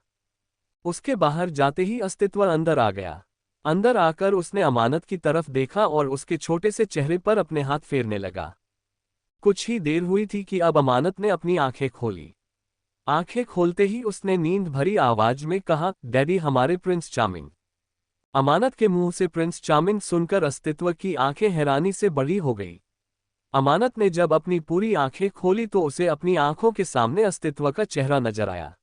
उसके बाहर जाते ही अस्तित्व अंदर आ गया। अंदर आकर उसने अमानत की तरफ देखा और उसके छोटे से चेहरे पर अपने हाथ फेरने लगा। कुछ ही देर हुई थी कि अब अमानत ने अपनी आंखें खोली। आंखें खोलते ही उसने नींद भरी आवाज में कहा, डैडी हमारे प्रिंस चार्मिंग। अमानत के मुंह से प्रिंस चार्मिंग सुनकर अस्तित्व की आंखें हैरानी से बड़ी हो गई। अमानत ने जब अपनी पूरी आंखें खोली तो उसे अपनी आंखों के सामने अस्तित्व का चेहरा नजर आया।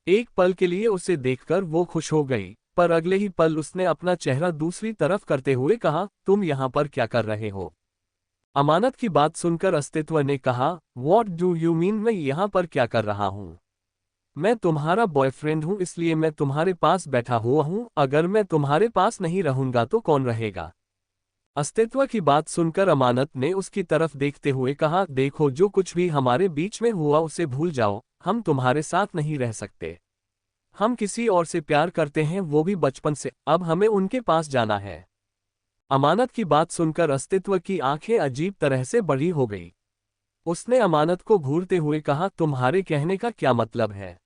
एक पल के लिए उसे देखकर वो खुश हो गई, पर अगले ही पल उसने अपना चेहरा दूसरी तरफ करते हुए कहा, तुम यहाँ पर क्या कर रहे हो। अमानत की बात सुनकर अस्तित्व ने कहा, व्हाट डू यू मीन, मैं यहाँ पर क्या कर रहा हूँ। मैं तुम्हारा बॉयफ्रेंड हूँ, इसलिए मैं तुम्हारे पास बैठा हुआ हूँ। अगर मैं तुम्हारे पास नहीं रहूंगा तो कौन रहेगा। अस्तित्व की बात सुनकर अमानत ने उसकी तरफ देखते हुए कहा, देखो जो कुछ भी हमारे बीच में हुआ उसे भूल जाओ, हम तुम्हारे साथ नहीं रह सकते। हम किसी और से प्यार करते हैं, वो भी बचपन से। अब हमें उनके पास जाना है। अमानत की बात सुनकर अस्तित्व की आंखें अजीब तरह से बड़ी हो गई। उसने अमानत को घूरते हुए कहा, तुम्हारे कहने का क्या मतलब है।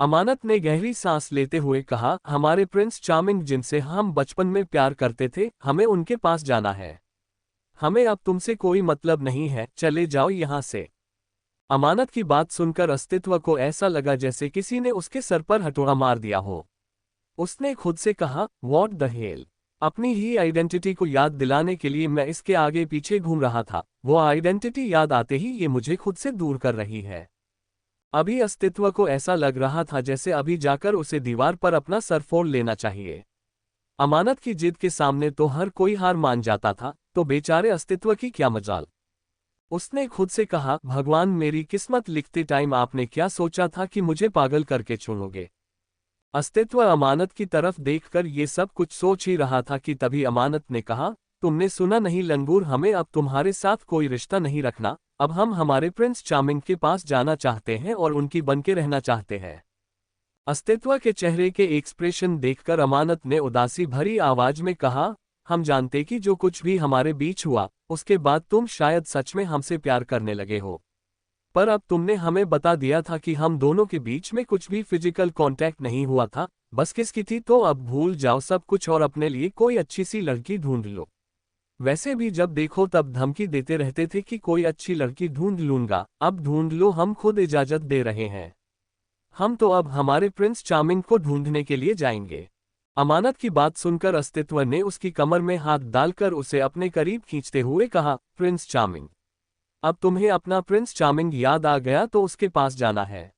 अमानत ने गहरी सांस लेते हुए कहा, हमारे प्रिंस चार्मिंग जिनसे हम बचपन में प्यार करते थे, हमें उनके पास जाना है। हमें अब तुमसे कोई मतलब नहीं है, चले जाओ यहां से। अमानत की बात सुनकर अस्तित्व को ऐसा लगा जैसे किसी ने उसके सर पर हथौड़ा मार दिया हो। उसने खुद से कहा, व्हाट द हेल। अपनी ही आइडेंटिटी को याद दिलाने के लिए मैं इसके आगे पीछे घूम रहा था, वो आइडेंटिटी याद आते ही ये मुझे खुद से दूर कर रही है। अभी अस्तित्व को ऐसा लग रहा था जैसे अभी जाकर उसे दीवार पर अपना सर फोड़ लेना चाहिए। अमानत की जिद के सामने तो हर कोई हार मान जाता था, तो बेचारे अस्तित्व की क्या मजाल। उसने खुद से कहा, भगवान मेरी किस्मत लिखते टाइम आपने क्या सोचा था कि मुझे पागल करके छोड़ोगे। अस्तित्व अमानत की तरफ देखकर ये सब कुछ सोच ही रहा था कि तभी अमानत ने कहा, तुमने सुना नहीं लंगूर, हमें अब तुम्हारे साथ कोई रिश्ता नहीं रखना। अब हम हमारे प्रिंस चार्मिंग के पास जाना चाहते हैं और उनकी बनके रहना चाहते हैं। अस्तित्व के चेहरे के एक्सप्रेशन देखकर अमानत ने उदासी भरी आवाज में कहा, हम जानते कि जो कुछ भी हमारे बीच हुआ उसके बाद तुम शायद सच में हमसे प्यार करने लगे हो, पर अब तुमने हमें बता दिया था कि हम दोनों के बीच में कुछ भी फिजिकल कांटेक्ट नहीं हुआ था, बस किसकी थी। तो अब भूल जाओ सब कुछ और अपने लिए कोई अच्छी सी लड़की ढूंढ लो। वैसे भी जब देखो तब धमकी देते रहते थे कि कोई अच्छी लड़की ढूंढ लूंगा, अब ढूंढ लो, हम खुद इजाजत दे रहे हैं। हम तो अब हमारे प्रिंस चार्मिंग को ढूंढने के लिए जाएंगे। अमानत की बात सुनकर अस्तित्व ने उसकी कमर में हाथ डालकर उसे अपने करीब खींचते हुए कहा, प्रिंस चार्मिंग, अब तुम्हें अपना प्रिंस चार्मिंग याद आ गया तो उसके पास जाना है।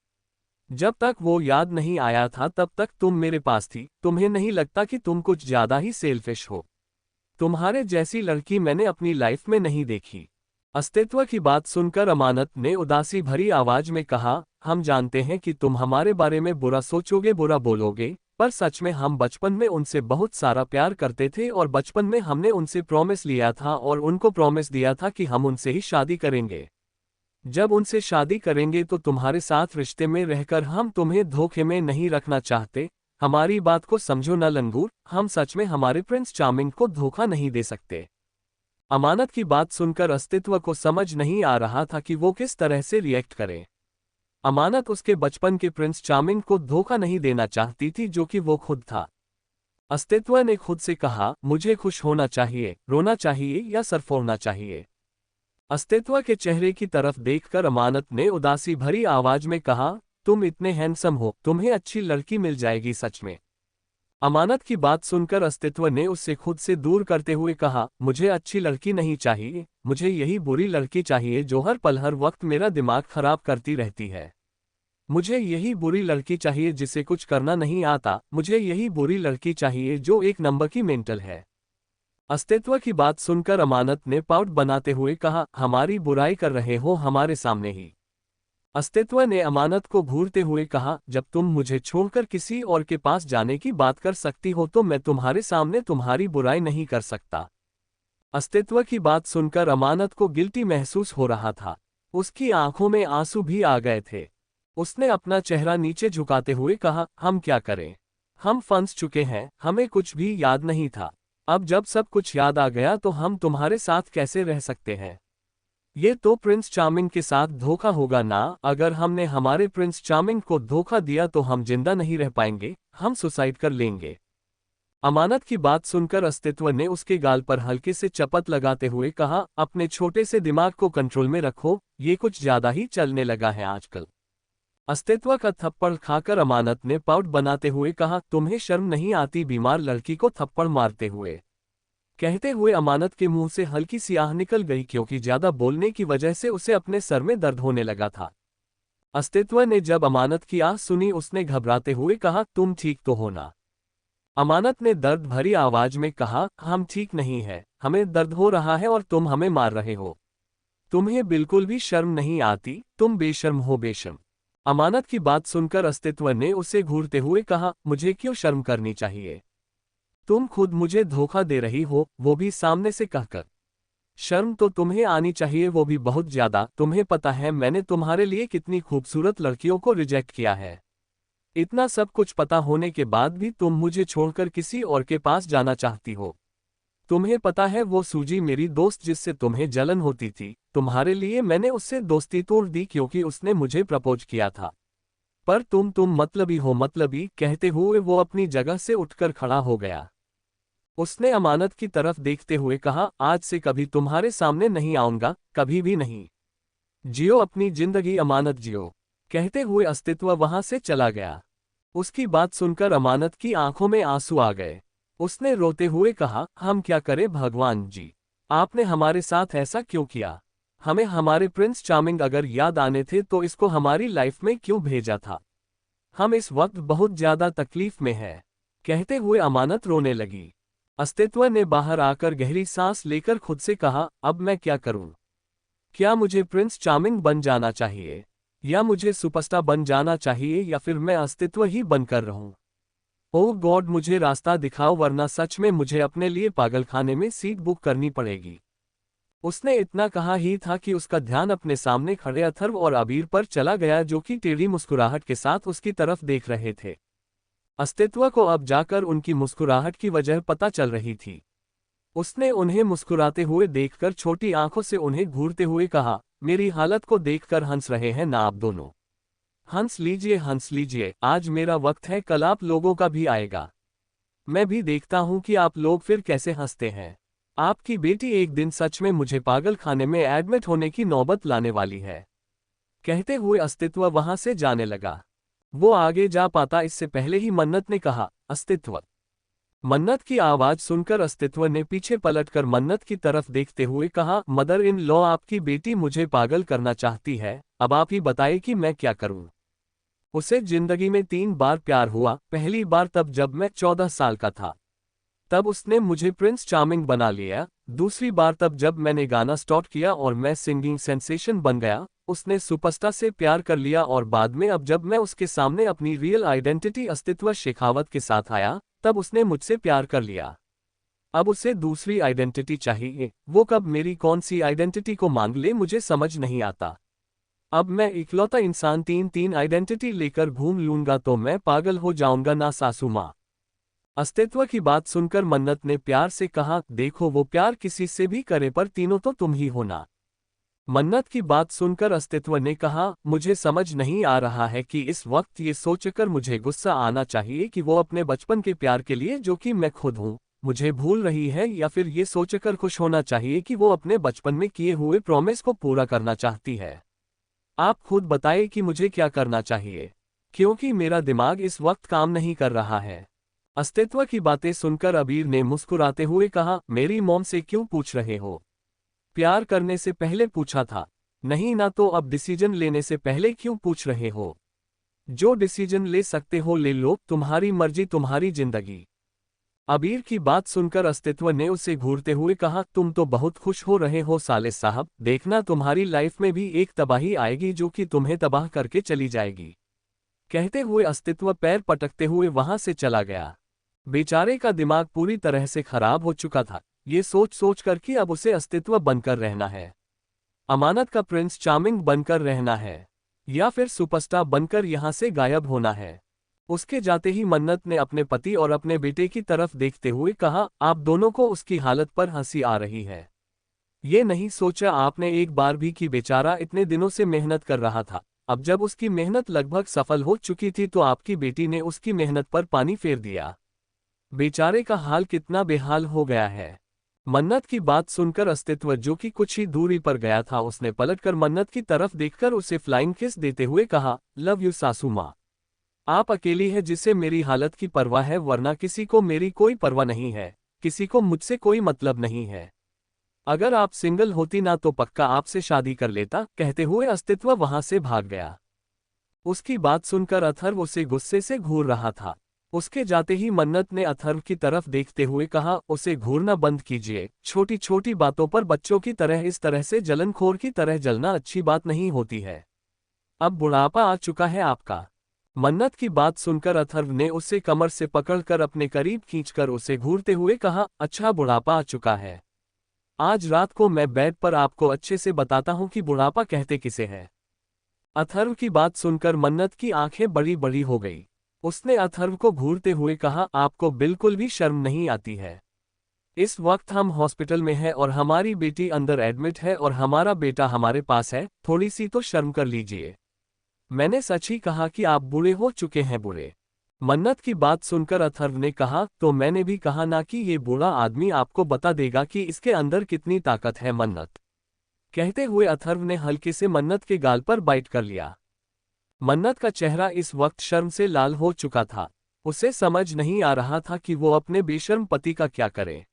जब तक वो याद नहीं आया था तब तक तुम मेरे पास थी। तुम्हें नहीं लगता कि तुम कुछ ज्यादा ही सेल्फिश हो। तुम्हारे जैसी लड़की मैंने अपनी लाइफ में नहीं देखी। अस्तित्व की बात सुनकर अमानत ने उदासी भरी आवाज में कहा, हम जानते हैं कि तुम हमारे बारे में बुरा सोचोगे, बुरा बोलोगे, पर सच में हम बचपन में उनसे बहुत सारा प्यार करते थे और बचपन में हमने उनसे प्रॉमिस लिया था और उनको प्रॉमिस दिया था कि हम उनसे ही शादी करेंगे। जब उनसे शादी करेंगे तो तुम्हारे साथ रिश्ते में रहकर हम तुम्हें धोखे में नहीं रखना चाहते। हमारी बात को समझो ना लंगूर, हम सच में हमारे प्रिंस चार्मिंग को धोखा नहीं दे सकते। अमानत की बात सुनकर अस्तित्व को समझ नहीं आ रहा था कि वो किस तरह से रिएक्ट करे। अमानत उसके बचपन के प्रिंस चार्मिंग को धोखा नहीं देना चाहती थी, जो कि वो खुद था। अस्तित्व ने खुद से कहा, मुझे खुश होना चाहिए, रोना चाहिए या सर फोड़ना चाहिए। अस्तित्व के चेहरे की तरफ देखकर अमानत ने उदासी भरी आवाज में कहा, तुम इतने हैंडसम हो, तुम्हें अच्छी लड़की मिल जाएगी सच में। अमानत की बात सुनकर अस्तित्व ने उससे खुद से दूर करते हुए कहा, मुझे अच्छी लड़की नहीं चाहिए, मुझे यही बुरी लड़की चाहिए जो हर पल हर वक्त मेरा दिमाग खराब करती रहती है। मुझे यही बुरी लड़की चाहिए जिसे कुछ करना नहीं आता। मुझे यही बुरी लड़की चाहिए जो एक नंबर की मेंटल है। अस्तित्व की बात सुनकर अमानत ने पाउट बनाते हुए कहा, हमारी बुराई कर रहे हो हमारे सामने ही। अस्तित्व ने अमानत को घूरते हुए कहा, जब तुम मुझे छोड़कर किसी और के पास जाने की बात कर सकती हो तो मैं तुम्हारे सामने तुम्हारी बुराई नहीं कर सकता। अस्तित्व की बात सुनकर अमानत को गिल्टी महसूस हो रहा था। उसकी आंखों में आंसू भी आ गए थे। उसने अपना चेहरा नीचे झुकाते हुए कहा, हम क्या करें? हम फंस चुके हैं, हमें कुछ भी याद नहीं था। अब जब सब कुछ याद आ गया तो हम तुम्हारे साथ कैसे रह सकते हैं? ये तो प्रिंस चार्मिंग के साथ धोखा होगा ना। अगर हमने हमारे प्रिंस चार्मिंग को धोखा दिया तो हम जिंदा नहीं रह पाएंगे, हम सुसाइड कर लेंगे। अमानत की बात सुनकर अस्तित्व ने उसके गाल पर हल्के से चपत लगाते हुए कहा, अपने छोटे से दिमाग को कंट्रोल में रखो, ये कुछ ज्यादा ही चलने लगा है आजकल। अस्तित्व का थप्पड़ खाकर अमानत ने पाउट बनाते हुए कहा, तुम्हें शर्म नहीं आती बीमार लड़की को थप्पड़ मारते हुए? कहते हुए अमानत के मुंह से हल्की सी आह निकल गई, क्योंकि ज्यादा बोलने की वजह से उसे अपने सर में दर्द होने लगा था। अस्तित्व ने जब अमानत की आह सुनी उसने घबराते हुए कहा, तुम ठीक तो हो ना? अमानत ने दर्द भरी आवाज में कहा, हम ठीक नहीं है, हमें दर्द हो रहा है और तुम हमें मार रहे हो। तुम्हें बिल्कुल भी शर्म नहीं आती, तुम बेशर्म हो बेशर्म। अमानत की बात सुनकर अस्तित्व ने उसे घूरते हुए कहा, मुझे क्यों शर्म करनी चाहिए? तुम खुद मुझे धोखा दे रही हो, वो भी सामने से कहकर। शर्म तो तुम्हें आनी चाहिए, वो भी बहुत ज्यादा। तुम्हें पता है मैंने तुम्हारे लिए कितनी खूबसूरत लड़कियों को रिजेक्ट किया है। इतना सब कुछ पता होने के बाद भी तुम मुझे छोड़कर किसी और के पास जाना चाहती हो। तुम्हें पता है वो सूजी मेरी दोस्त जिससे तुम्हें जलन होती थी, तुम्हारे लिए मैंने उससे दोस्ती तोड़ दी क्योंकि उसने मुझे प्रपोज किया था। पर तुम मतलबी हो मतलबी। कहते हुए वो अपनी जगह से उठकर खड़ा हो गया। उसने अमानत की तरफ देखते हुए कहा, आज से कभी तुम्हारे सामने नहीं आऊंगा, कभी भी नहीं। जियो अपनी जिंदगी अमानत, जियो। कहते हुए अस्तित्व वहां से चला गया। उसकी बात सुनकर अमानत की आंखों में आंसू आ गए। उसने रोते हुए कहा, हम क्या करें भगवान जी, आपने हमारे साथ ऐसा क्यों किया? हमें हमारे प्रिंस चार्मिंग अगर याद आने थे तो इसको हमारी लाइफ में क्यों भेजा था? हम इस वक्त बहुत ज्यादा तकलीफ में हैं। कहते हुए अमानत रोने लगी। अस्तित्व ने बाहर आकर गहरी सांस लेकर खुद से कहा, अब मैं क्या करूं? क्या मुझे प्रिंस चार्मिंग बन जाना चाहिए, या मुझे सुपरस्टार बन जाना चाहिए, या फिर मैं अस्तित्व ही बनकर रहूं? ओह गॉड, मुझे रास्ता दिखाओ वरना सच में मुझे अपने लिए पागलखाने में सीट बुक करनी पड़ेगी। उसने इतना कहा ही था कि उसका ध्यान अपने सामने खड़े अथर्व और अबीर पर चला गया, जो कि टेढ़ी मुस्कुराहट के साथ उसकी तरफ देख रहे थे। अस्तित्व को अब जाकर उनकी मुस्कुराहट की वजह पता चल रही थी। उसने उन्हें मुस्कुराते हुए देखकर छोटी आंखों से उन्हें घूरते हुए कहा, मेरी हालत को देखकर हंस रहे हैं ना आप दोनों? हंस लीजिए, आज मेरा वक्त है, कल आप लोगों का भी आएगा। मैं भी देखता हूं कि आप लोग फिर कैसे हंसते हैं। आपकी बेटी एक दिन सच में मुझे पागल खाने में एडमिट होने की नौबत लाने वाली है। कहते हुए अस्तित्व वहां से जाने लगा। वो आगे जा पाता इससे पहले ही मन्नत ने कहा, अस्तित्व। मन्नत की आवाज सुनकर अस्तित्व ने पीछे पलटकर मन्नत की तरफ देखते हुए कहा, मदर इन लॉ, आपकी बेटी मुझे पागल करना चाहती है, अब आप ही बताइए कि मैं क्या करूं? उसे जिंदगी में 3 बार प्यार हुआ। पहली बार तब जब मैं 14 साल का था, तब उसने मुझे प्रिंस चार्मिंग बना लिया। दूसरी बार तब जब मैंने गाना स्टार्ट किया और मैं सिंगिंग सेंसेशन बन गया, उसने सुपरस्टार से प्यार कर लिया। और बाद में अब जब मैं उसके सामने अपनी रियल आइडेंटिटी अस्तित्व शेखावत के साथ आया, तब उसने मुझसे प्यार कर लिया। अब उसे दूसरी आइडेंटिटी चाहिए। वो कब मेरी कौन सी आइडेंटिटी को मांग ले मुझे समझ नहीं आता। अब मैं इकलौता इंसान 3 आइडेंटिटी लेकर घूम लूंगा तो मैं पागल हो जाऊंगा ना सासू माँ? अस्तित्व की बात सुनकर मन्नत ने प्यार से कहा, देखो वो प्यार किसी से भी करे पर तीनों तो तुम ही हो ना। मन्नत की बात सुनकर अस्तित्व ने कहा, मुझे समझ नहीं आ रहा है कि इस वक्त ये सोचकर मुझे गुस्सा आना चाहिए कि वो अपने बचपन के प्यार के लिए, जो कि मैं खुद हूँ, मुझे भूल रही है, या फिर ये सोचकर खुश होना चाहिए कि वो अपने बचपन में किए हुए प्रॉमिस को पूरा करना चाहती है। आप खुद बताइए कि मुझे क्या करना चाहिए, क्योंकि मेरा दिमाग इस वक्त काम नहीं कर रहा है। अस्तित्व की बातें सुनकर अबीर ने मुस्कुराते हुए कहा, मेरी मॉम से क्यों पूछ रहे हो? प्यार करने से पहले पूछा था नहीं ना, तो अब डिसीजन लेने से पहले क्यों पूछ रहे हो? जो डिसीजन ले सकते हो ले लो, तुम्हारी मर्जी, तुम्हारी जिंदगी। अबीर की बात सुनकर अस्तित्व ने उसे घूरते हुए कहा, तुम तो बहुत खुश हो रहे हो साले साहब, देखना तुम्हारी लाइफ में भी एक तबाही आएगी जो कि तुम्हें तबाह करके चली जाएगी। कहते हुए अस्तित्व पैर पटकते हुए वहां से चला गया। बेचारे का दिमाग पूरी तरह से खराब हो चुका था, ये सोच सोच कर कि अब उसे अस्तित्व बनकर रहना है, अमानत का प्रिंस चार्मिंग बनकर रहना है, या फिर सुपरस्टार बनकर यहां से गायब होना है। उसके जाते ही मन्नत ने अपने पति और अपने बेटे की तरफ देखते हुए कहा, आप दोनों को उसकी हालत पर हंसी आ रही है। ये नहीं सोचा आपने एक बार भी कि बेचारा इतने दिनों से मेहनत कर रहा था, अब जब उसकी मेहनत लगभग सफल हो चुकी थी तो आपकी बेटी ने उसकी मेहनत पर पानी फेर दिया। बेचारे का हाल कितना बेहाल हो गया है। मन्नत की बात सुनकर अस्तित्व जो कि कुछ ही दूरी पर गया था, उसने पलटकर मन्नत की तरफ देखकर उसे फ्लाइंग किस देते हुए कहा, लव यू सासू माँ। आप अकेली है जिसे मेरी हालत की परवाह है, वरना किसी को मेरी कोई परवाह नहीं है, किसी को मुझसे कोई मतलब नहीं है। अगर आप सिंगल होती ना तो पक्का आपसे शादी कर लेता। कहते हुए अस्तित्व वहां से भाग गया। उसकी बात सुनकर अथर्व उसे गुस्से से घूर रहा था। उसके जाते ही मन्नत ने अथर्व की तरफ देखते हुए कहा, उसे घूरना बंद कीजिए, छोटी छोटी बातों पर बच्चों की तरह इस तरह से जलनखोर की तरह जलना अच्छी बात नहीं होती है। अब बुढ़ापा आ चुका है आपका। मन्नत की बात सुनकर अथर्व ने उसे कमर से पकड़कर अपने करीब खींचकर उसे घूरते हुए कहा, अच्छा बुढ़ापा आ चुका है। आज रात को मैं बेड पर आपको अच्छे से बताता हूं कि बुढ़ापा कहते किसे है। अथर्व की बात सुनकर मन्नत की आंखें बड़ी बड़ी हो गई। उसने अथर्व को घूरते हुए कहा, आपको बिल्कुल भी शर्म नहीं आती है। इस वक्त हम हॉस्पिटल में हैं और हमारी बेटी अंदर एडमिट है और हमारा बेटा हमारे पास है, थोड़ी सी तो शर्म कर लीजिए। मैंने सच ही कहा कि आप बूढ़े हो चुके हैं बूढ़े। मन्नत की बात सुनकर अथर्व ने कहा, तो मैंने भी कहा ना कि ये बूढ़ा आदमी आपको बता देगा कि इसके अंदर कितनी ताकत है मन्नत। कहते हुए अथर्व ने हल्के से मन्नत के गाल पर बाइट कर लिया। मन्नत का चेहरा इस वक्त शर्म से लाल हो चुका था। उसे समझ नहीं आ रहा था कि वो अपने बेशर्म पति का क्या करे।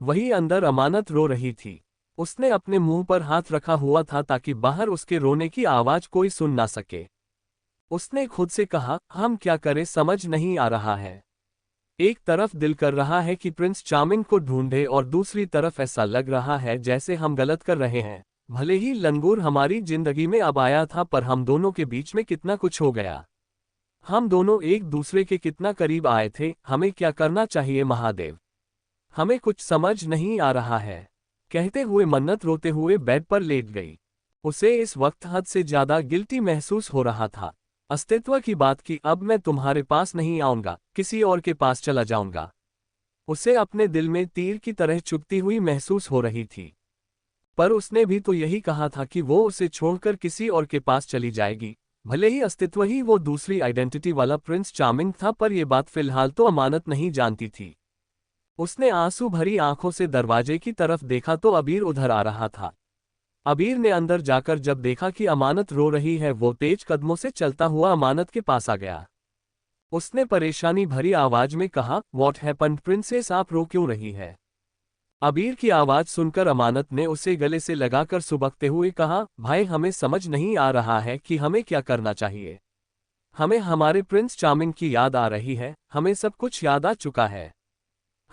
वहीं अंदर अमानत रो रही थी। उसने अपने मुंह पर हाथ रखा हुआ था ताकि बाहर उसके रोने की आवाज कोई सुन ना सके। उसने खुद से कहा, हम क्या करें समझ नहीं आ रहा है। एक तरफ दिल कर रहा है कि प्रिंस चार्मिंग को ढूंढे और दूसरी तरफ ऐसा लग रहा है जैसे हम गलत कर रहे हैं। भले ही लंगूर हमारी जिंदगी में अब आया था, पर हम दोनों के बीच में कितना कुछ हो गया। हम दोनों एक दूसरे के कितना करीब आए थे। हमें क्या करना चाहिए महादेव, हमें कुछ समझ नहीं आ रहा है। कहते हुए मन्नत रोते हुए बेड पर लेट गई। उसे इस वक्त हद से ज्यादा गिल्टी महसूस हो रहा था। अस्तित्व की बात की, अब मैं तुम्हारे पास नहीं आऊंगा, किसी और के पास चला जाऊंगा। उसे अपने दिल में तीर की तरह चुभती हुई महसूस हो रही थी। पर उसने भी तो यही कहा था कि वो उसे छोड़कर किसी और के पास चली जाएगी। भले ही अस्तित्व ही वो दूसरी आइडेंटिटी वाला प्रिंस चार्मिंग था, पर यह बात फिलहाल तो अमानत नहीं जानती थी। उसने आंसू भरी आंखों से दरवाजे की तरफ देखा तो अबीर उधर आ रहा था। अबीर ने अंदर जाकर जब देखा कि अमानत रो रही है, वो तेज कदमों से चलता हुआ अमानत के पास आ गया। उसने परेशानी भरी आवाज में कहा, व्हाट हैपेंड प्रिंसेस, आप रो क्यों रही है। अबीर की आवाज सुनकर अमानत ने उसे गले से लगाकर सुबकते हुए कहा, भाई हमें समझ नहीं आ रहा है कि हमें क्या करना चाहिए। हमें हमारे प्रिंस चार्मिंग की याद आ रही है, हमें सब कुछ याद आ चुका है।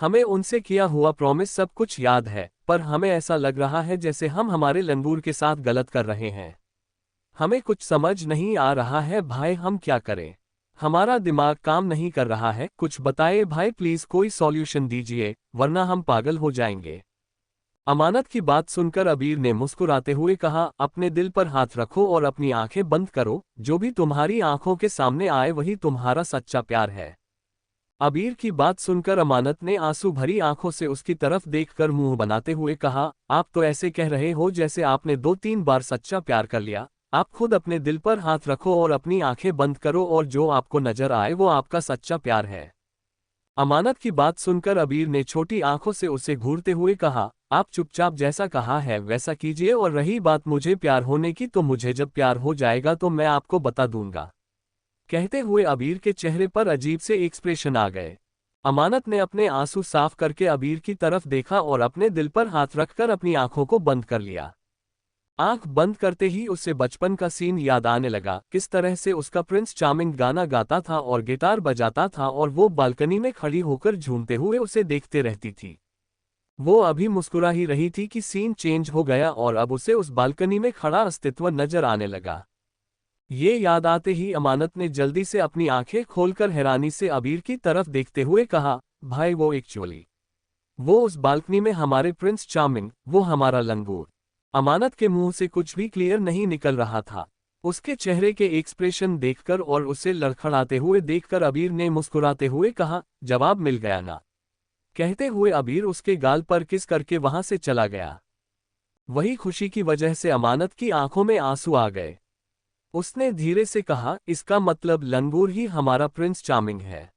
हमें उनसे किया हुआ प्रॉमिस सब कुछ याद है, पर हमें ऐसा लग रहा है जैसे हम हमारे लंगूर के साथ गलत कर रहे हैं। हमें कुछ समझ नहीं आ रहा है भाई, हम क्या करें। हमारा दिमाग काम नहीं कर रहा है, कुछ बताइए भाई प्लीज, कोई सॉल्यूशन दीजिए, वरना हम पागल हो जाएंगे। अमानत की बात सुनकर अबीर ने मुस्कुराते हुए कहा, अपने दिल पर हाथ रखो और अपनी आंखें बंद करो, जो भी तुम्हारी आंखों के सामने आए वही तुम्हारा सच्चा प्यार है। अबीर की बात सुनकर अमानत ने आंसू भरी आंखों से उसकी तरफ देखकर मुंह बनाते हुए कहा, आप तो ऐसे कह रहे हो जैसे आपने 2-3 बार सच्चा प्यार कर लिया। आप खुद अपने दिल पर हाथ रखो और अपनी आंखें बंद करो और जो आपको नजर आए वो आपका सच्चा प्यार है। अमानत की बात सुनकर अबीर ने छोटी आंखों से उसे घूरते हुए कहा, आप चुपचाप जैसा कहा है वैसा कीजिए, और रही बात मुझे प्यार होने की, तो मुझे जब प्यार हो जाएगा तो मैं आपको बता दूंगा। कहते हुए अबीर के चेहरे पर अजीब से एक्सप्रेशन आ गए। अमानत ने अपने आंसू साफ करके अबीर की तरफ देखा और अपने दिल पर हाथ रखकर अपनी आंखों को बंद कर लिया। आंख बंद करते ही उसे बचपन का सीन याद आने लगा, किस तरह से उसका प्रिंस चार्मिंग गाना गाता था और गिटार बजाता था और वो बालकनी में खड़ी होकर झूमते हुए उसे देखते रहती थी। वो अभी मुस्कुरा ही रही थी कि सीन चेंज हो गया और अब उसे उस बालकनी में खड़ा अस्तित्व नजर आने लगा। ये याद आते ही अमानत ने जल्दी से अपनी आंखें खोलकर हैरानी से अबीर की तरफ देखते हुए कहा, भाई वो एक्चुअली वो उस बालकनी में हमारे प्रिंस चार्मिंग, वो हमारा लंगूर। अमानत के मुंह से कुछ भी क्लियर नहीं निकल रहा था। उसके चेहरे के एक्सप्रेशन देखकर और उसे लड़खड़ाते हुए देखकर अबीर ने मुस्कुराते हुए कहा, जवाब मिल गया ना। कहते हुए अबीर उसके गाल पर किस करके वहां से चला गया। वही खुशी की वजह से अमानत की आंखों में आंसू आ गए। उसने धीरे से कहा, इसका मतलब लंगूर ही हमारा प्रिंस चार्मिंग है।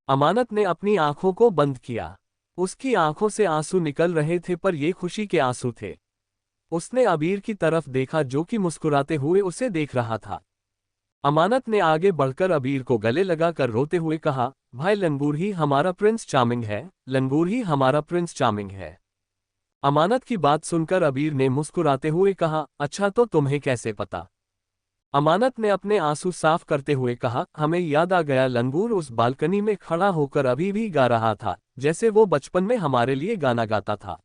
अमानत ने अपनी आंखों को बंद किया। उसकी आंखों से आंसू निकल रहे थे पर ये खुशी के आंसू थे। उसने अबीर की तरफ देखा जो कि मुस्कुराते हुए उसे देख रहा था। अमानत ने आगे बढ़कर अबीर को गले लगाकर रोते हुए कहा, भाई लंगूर ही हमारा प्रिंस चार्मिंग है, लंगूर ही हमारा प्रिंस चार्मिंग है। अमानत की बात सुनकर अबीर ने मुस्कुराते हुए कहा, अच्छा तो तुम्हें कैसे पता। अमानत ने अपने आंसू साफ करते हुए कहा, हमें याद आ गया, लंगूर उस बालकनी में खड़ा होकर अभी भी गा रहा था, जैसे वो बचपन में हमारे लिए गाना गाता था।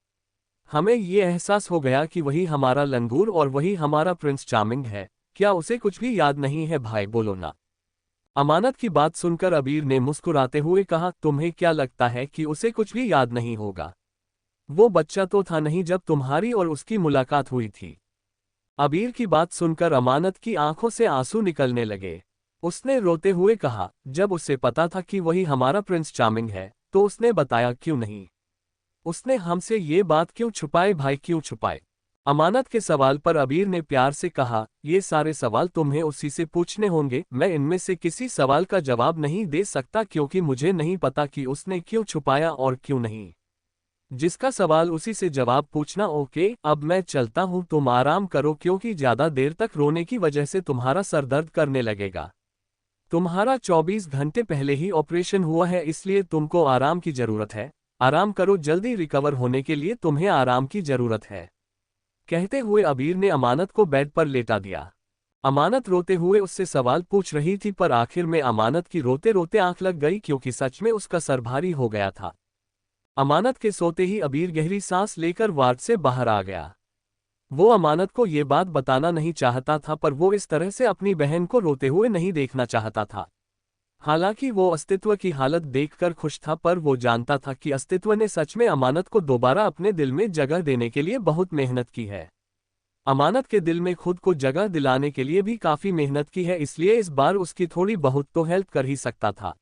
हमें ये एहसास हो गया कि वही हमारा लंगूर और वही हमारा प्रिंस चार्मिंग है। क्या उसे कुछ भी याद नहीं है भाई, बोलो ना। अमानत की बात सुनकर अबीर ने मुस्कुराते हुए कहा, तुम्हें क्या लगता है कि उसे कुछ भी याद नहीं होगा? वो बच्चा तो था नहीं जब तुम्हारी और उसकी मुलाकात हुई थी। अबीर की बात सुनकर अमानत की आंखों से आंसू निकलने लगे। उसने रोते हुए कहा, जब उसे पता था कि वही हमारा प्रिंस चार्मिंग है तो उसने बताया क्यों नहीं? उसने हमसे ये बात क्यों छुपाए भाई, क्यों छुपाए? अमानत के सवाल पर अबीर ने प्यार से कहा, ये सारे सवाल तुम्हें उसी से पूछने होंगे, मैं इनमें से किसी सवाल का जवाब नहीं दे सकता क्योंकि मुझे नहीं पता कि उसने क्यों छुपाया और क्यों नहीं। जिसका सवाल उसी से जवाब पूछना। ओके, अब मैं चलता हूं, तुम आराम करो क्योंकि ज्यादा देर तक रोने की वजह से तुम्हारा सर दर्द करने लगेगा। तुम्हारा 24 घंटे पहले ही ऑपरेशन हुआ है इसलिए तुमको आराम की जरूरत है। आराम करो, जल्दी रिकवर होने के लिए तुम्हें आराम की जरूरत है। कहते हुए अबीर ने अमानत को बेड पर लेटा दिया। अमानत रोते हुए उससे सवाल पूछ रही थी पर आखिर में अमानत की रोते रोते आंख लग गई क्योंकि सच में उसका सर भारी हो गया था। अमानत के सोते ही अबीर गहरी सांस लेकर वार्ड से बाहर आ गया। वो अमानत को ये बात बताना नहीं चाहता था पर वो इस तरह से अपनी बहन को रोते हुए नहीं देखना चाहता था। हालांकि वो अस्तित्व की हालत देखकर खुश था पर वो जानता था कि अस्तित्व ने सच में अमानत को दोबारा अपने दिल में जगह देने के लिए बहुत मेहनत की है। अमानत के दिल में खुद को जगह दिलाने के लिए भी काफी मेहनत की है, इसलिए इस बार उसकी थोड़ी बहुत तो हेल्प कर ही सकता था।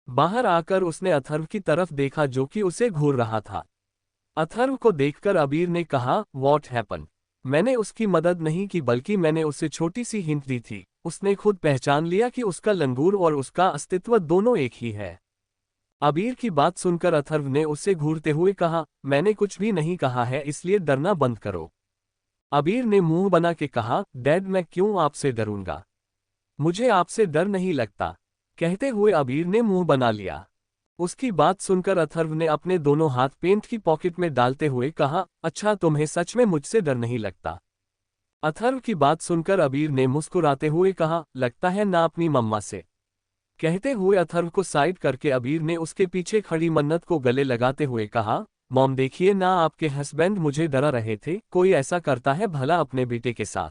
बाहर आकर उसने अथर्व की तरफ देखा जो कि उसे घूर रहा था। अथर्व को देखकर अबीर ने कहा, व्हाट हैपन? मैंने उसकी मदद नहीं की बल्कि मैंने उसे छोटी सी हिंट दी थी। उसने खुद पहचान लिया कि उसका लंगूर और उसका अस्तित्व दोनों एक ही है। अबीर की बात सुनकर अथर्व ने उसे घूरते हुए कहा, मैंने कुछ भी नहीं कहा है इसलिए डरना बंद करो। अबीर ने मुंह बना के कहा, डैड मैं क्यों आपसे डरूंगा? मुझे आपसे डर नहीं लगता। कहते हुए अबीर ने मुंह बना लिया। उसकी बात सुनकर अथर्व ने अपने दोनों हाथ पेंट की पॉकेट में डालते हुए कहा, अच्छा तुम्हें सच में मुझसे डर नहीं लगता? अथर्व की बात सुनकर अबीर ने मुस्कुराते हुए कहा, लगता है ना अपनी मम्मा से। कहते हुए अथर्व को साइड करके अबीर ने उसके पीछे खड़ी मन्नत को गले लगाते हुए कहा, मॉम देखिए ना, आपके हस्बैंड मुझे डरा रहे थे, कोई ऐसा करता है भला अपने बेटे के साथ?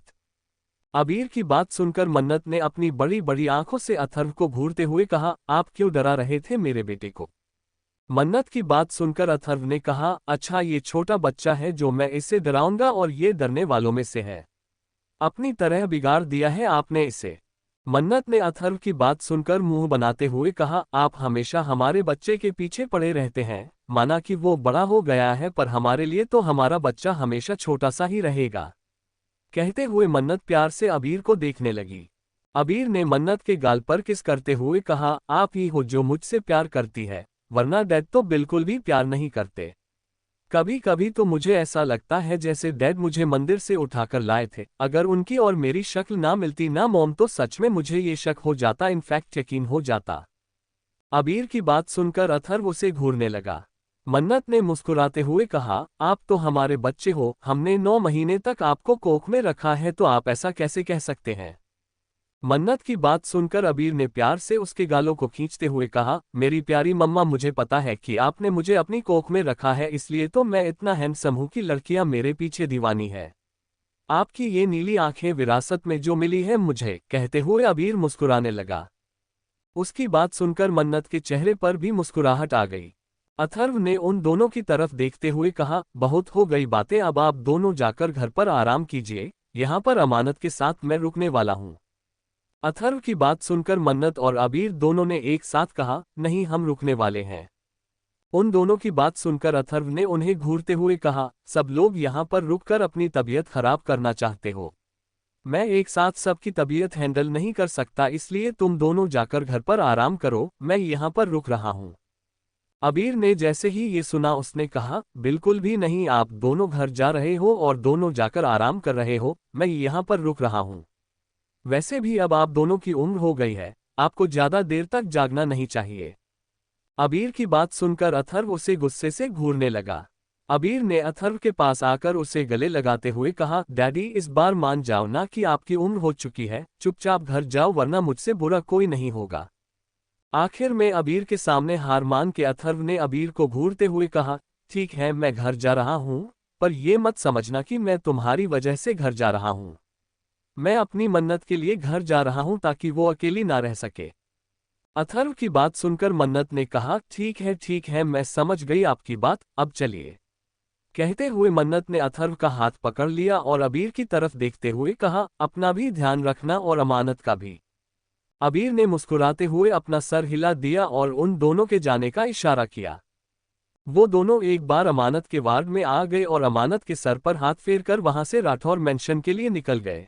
अबीर की बात सुनकर मन्नत ने अपनी बड़ी बड़ी आंखों से अथर्व को घूरते हुए कहा, आप क्यों डरा रहे थे मेरे बेटे को? मन्नत की बात सुनकर अथर्व ने कहा, अच्छा ये छोटा बच्चा है जो मैं इससे डराऊंगा और ये डरने वालों में से है। अपनी तरह बिगाड़ दिया है आपने इसे। मन्नत ने अथर्व की बात सुनकर मुंह बनाते हुए कहा, आप हमेशा हमारे बच्चे के पीछे पड़े रहते हैं, माना कि वो बड़ा हो गया है पर हमारे लिए तो हमारा बच्चा हमेशा छोटा सा ही रहेगा। कहते हुए मन्नत प्यार से अबीर को देखने लगी। अबीर ने मन्नत के गाल पर किस करते हुए कहा, आप ही हो जो मुझसे प्यार करती है, वरना डैड तो बिल्कुल भी प्यार नहीं करते। कभी कभी तो मुझे ऐसा लगता है जैसे डैड मुझे मंदिर से उठाकर लाए थे। अगर उनकी और मेरी शक्ल ना मिलती ना मॉम तो सच में मुझे ये शक हो जाता, इनफैक्ट यकीन हो जाता। अबीर की बात सुनकर अथर्व उसे घूरने लगा। मन्नत ने मुस्कुराते हुए कहा, आप तो हमारे बच्चे हो, हमने 9 महीने तक आपको कोख में रखा है तो आप ऐसा कैसे कह सकते हैं। मन्नत की बात सुनकर अबीर ने प्यार से उसके गालों को खींचते हुए कहा, मेरी प्यारी मम्मा, मुझे पता है कि आपने मुझे अपनी कोख में रखा है, इसलिए तो मैं इतना हैंडसम हूं कि लड़कियां मेरे पीछे दीवानी है। आपकी ये नीली आंखें विरासत में जो मिली है मुझे, कहते हुए अबीर मुस्कुराने लगा। उसकी बात सुनकर मन्नत के चेहरे पर भी मुस्कुराहट आ गई। अथर्व ने उन दोनों की तरफ देखते हुए कहा, बहुत हो गई बातें, अब आप दोनों जाकर घर पर आराम कीजिए, यहाँ पर अमानत के साथ मैं रुकने वाला हूँ। अथर्व की बात सुनकर मन्नत और अबीर दोनों ने एक साथ कहा, नहीं, हम रुकने वाले हैं। उन दोनों की बात सुनकर अथर्व ने उन्हें घूरते हुए कहा, सब लोग यहाँ पर रुककर अपनी तबीयत खराब करना चाहते हो। मैं एक साथ सबकी तबीयत हैंडल नहीं कर सकता, इसलिए तुम दोनों जाकर घर पर आराम करो, मैं यहाँ पर रुक रहा हूँ। अबीर ने जैसे ही ये सुना उसने कहा, बिल्कुल भी नहीं, आप दोनों घर जा रहे हो और दोनों जाकर आराम कर रहे हो, मैं यहाँ पर रुक रहा हूँ। वैसे भी अब आप दोनों की उम्र हो गई है, आपको ज्यादा देर तक जागना नहीं चाहिए। अबीर की बात सुनकर अथर्व उसे गुस्से से घूरने लगा। अबीर ने अथर्व के पास आकर उसे गले लगाते हुए कहा, डैडी, इस बार मान जाओ ना कि आपकी उम्र हो चुकी है, चुपचाप घर जाओ वरना मुझसे बुरा कोई नहीं होगा। आखिर में अबीर के सामने हार मान के अथर्व ने अबीर को घूरते हुए कहा, ठीक है, मैं घर जा रहा हूँ, पर यह मत समझना कि मैं तुम्हारी वजह से घर जा रहा हूँ। मैं अपनी मन्नत के लिए घर जा रहा हूँ ताकि वो अकेली ना रह सके। अथर्व की बात सुनकर मन्नत ने कहा, ठीक है, मैं समझ गई आपकी बात, अब चलिए। कहते हुए मन्नत ने अथर्व का हाथ पकड़ लिया और अबीर की तरफ देखते हुए कहा, अपना भी ध्यान रखना और अमानत का भी। अबीर ने मुस्कुराते हुए अपना सर हिला दिया और उन दोनों के जाने का इशारा किया। वो दोनों एक बार अमानत के वार्ड में आ गए और अमानत के सर पर हाथ फेरकर वहां से राठौर मेंशन के लिए निकल गए।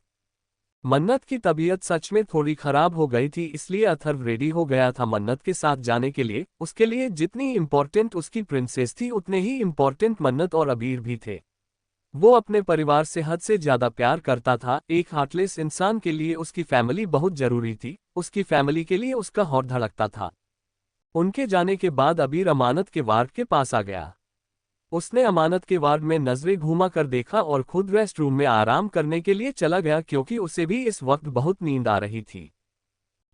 मन्नत की तबीयत सच में थोड़ी खराब हो गई थी, इसलिए अथर्व रेडी हो गया था मन्नत के साथ जाने के लिए। उसके लिए जितनी इम्पोर्टेंट उसकी प्रिंसेस थी उतने ही इम्पोर्टेंट मन्नत और अबीर भी थे। वो अपने परिवार से हद से ज्यादा प्यार करता था। एक हार्टलेस इंसान के लिए उसकी फैमिली बहुत जरूरी थी, उसकी फैमिली के लिए उसका हौर धड़कता था। उनके जाने के बाद अबीर अमानत के वार्ड के पास आ गया। उसने अमानत के वार्ड में नजरें घुमा कर देखा और खुद रेस्ट रूम में आराम करने के लिए चला गया, क्योंकि उसे भी इस वक्त बहुत नींद आ रही थी।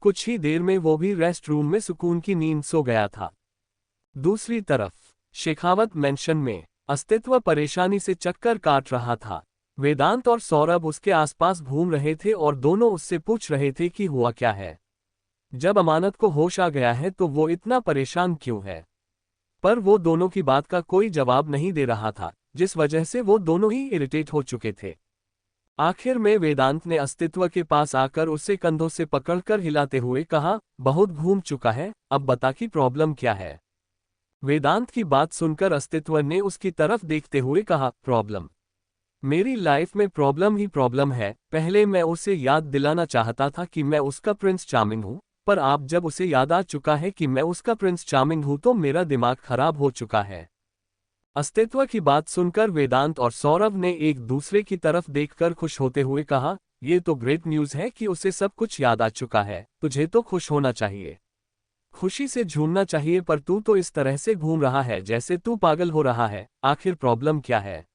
कुछ ही देर में वो भी रेस्ट रूम में सुकून की नींद सो गया था। दूसरी तरफ शेखावत मेंशन में अस्तित्व परेशानी से चक्कर काट रहा था। वेदांत और सौरभ उसके आसपास घूम रहे थे और दोनों उससे पूछ रहे थे कि हुआ क्या है। जब अमानत को होश आ गया है तो वो इतना परेशान क्यों है। पर वो दोनों की बात का कोई जवाब नहीं दे रहा था, जिस वजह से वो दोनों ही इरिटेट हो चुके थे। आखिर में वेदांत ने अस्तित्व के पास आकर उसे कंधों से पकड़कर हिलाते हुए कहा, बहुत घूम चुका है, अब बता कि प्रॉब्लम क्या है। वेदांत की बात सुनकर अस्तित्व ने उसकी तरफ देखते हुए कहा, प्रॉब्लम? मेरी लाइफ में प्रॉब्लम ही प्रॉब्लम है। पहले मैं उसे याद दिलाना चाहता था कि मैं उसका प्रिंस चार्मिंग हूँ, पर आप जब उसे याद आ चुका है कि मैं उसका प्रिंस चार्मिंग हूं तो मेरा दिमाग खराब हो चुका है। अस्तित्व की बात सुनकर वेदांत और सौरभ ने एक दूसरे की तरफ देखकर खुश होते हुए कहा, ये तो ग्रेट न्यूज़ है कि उसे सब कुछ याद आ चुका है, तुझे तो खुश होना चाहिए, खुशी से झूमना चाहिए, पर तू तो इस तरह से घूम रहा है जैसे तू पागल हो रहा है। आखिर प्रॉब्लम क्या है,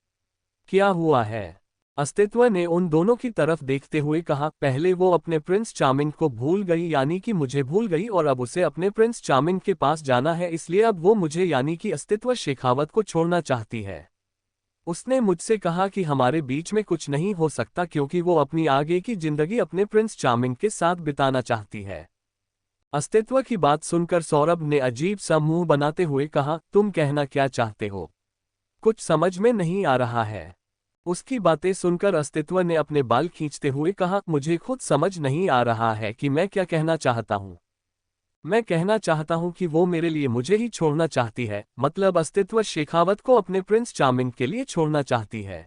क्या हुआ है? अस्तित्व ने उन दोनों की तरफ देखते हुए कहा, पहले वो अपने प्रिंस चार्मिंग को भूल गई, यानी कि मुझे भूल गई, और अब उसे अपने प्रिंस चार्मिंग के पास जाना है, इसलिए अब वो मुझे यानी कि अस्तित्व शेखावत को छोड़ना चाहती है। उसने मुझसे कहा कि हमारे बीच में कुछ नहीं हो सकता क्योंकि वो अपनी आगे की जिंदगी अपने प्रिंस चार्मिंग के साथ बिताना चाहती है। अस्तित्व की बात सुनकर सौरभ ने अजीब सा मुंह बनाते हुए कहा, तुम कहना क्या चाहते हो? कुछ समझ में नहीं आ रहा है। उसकी बातें सुनकर अस्तित्व ने अपने बाल खींचते हुए कहा, मुझे खुद समझ नहीं आ रहा है कि मैं क्या कहना चाहता हूँ। मैं कहना चाहता हूँ कि वो मेरे लिए मुझे ही छोड़ना चाहती है, मतलब अस्तित्व शेखावत को अपने प्रिंस चार्मिंग के लिए छोड़ना चाहती है,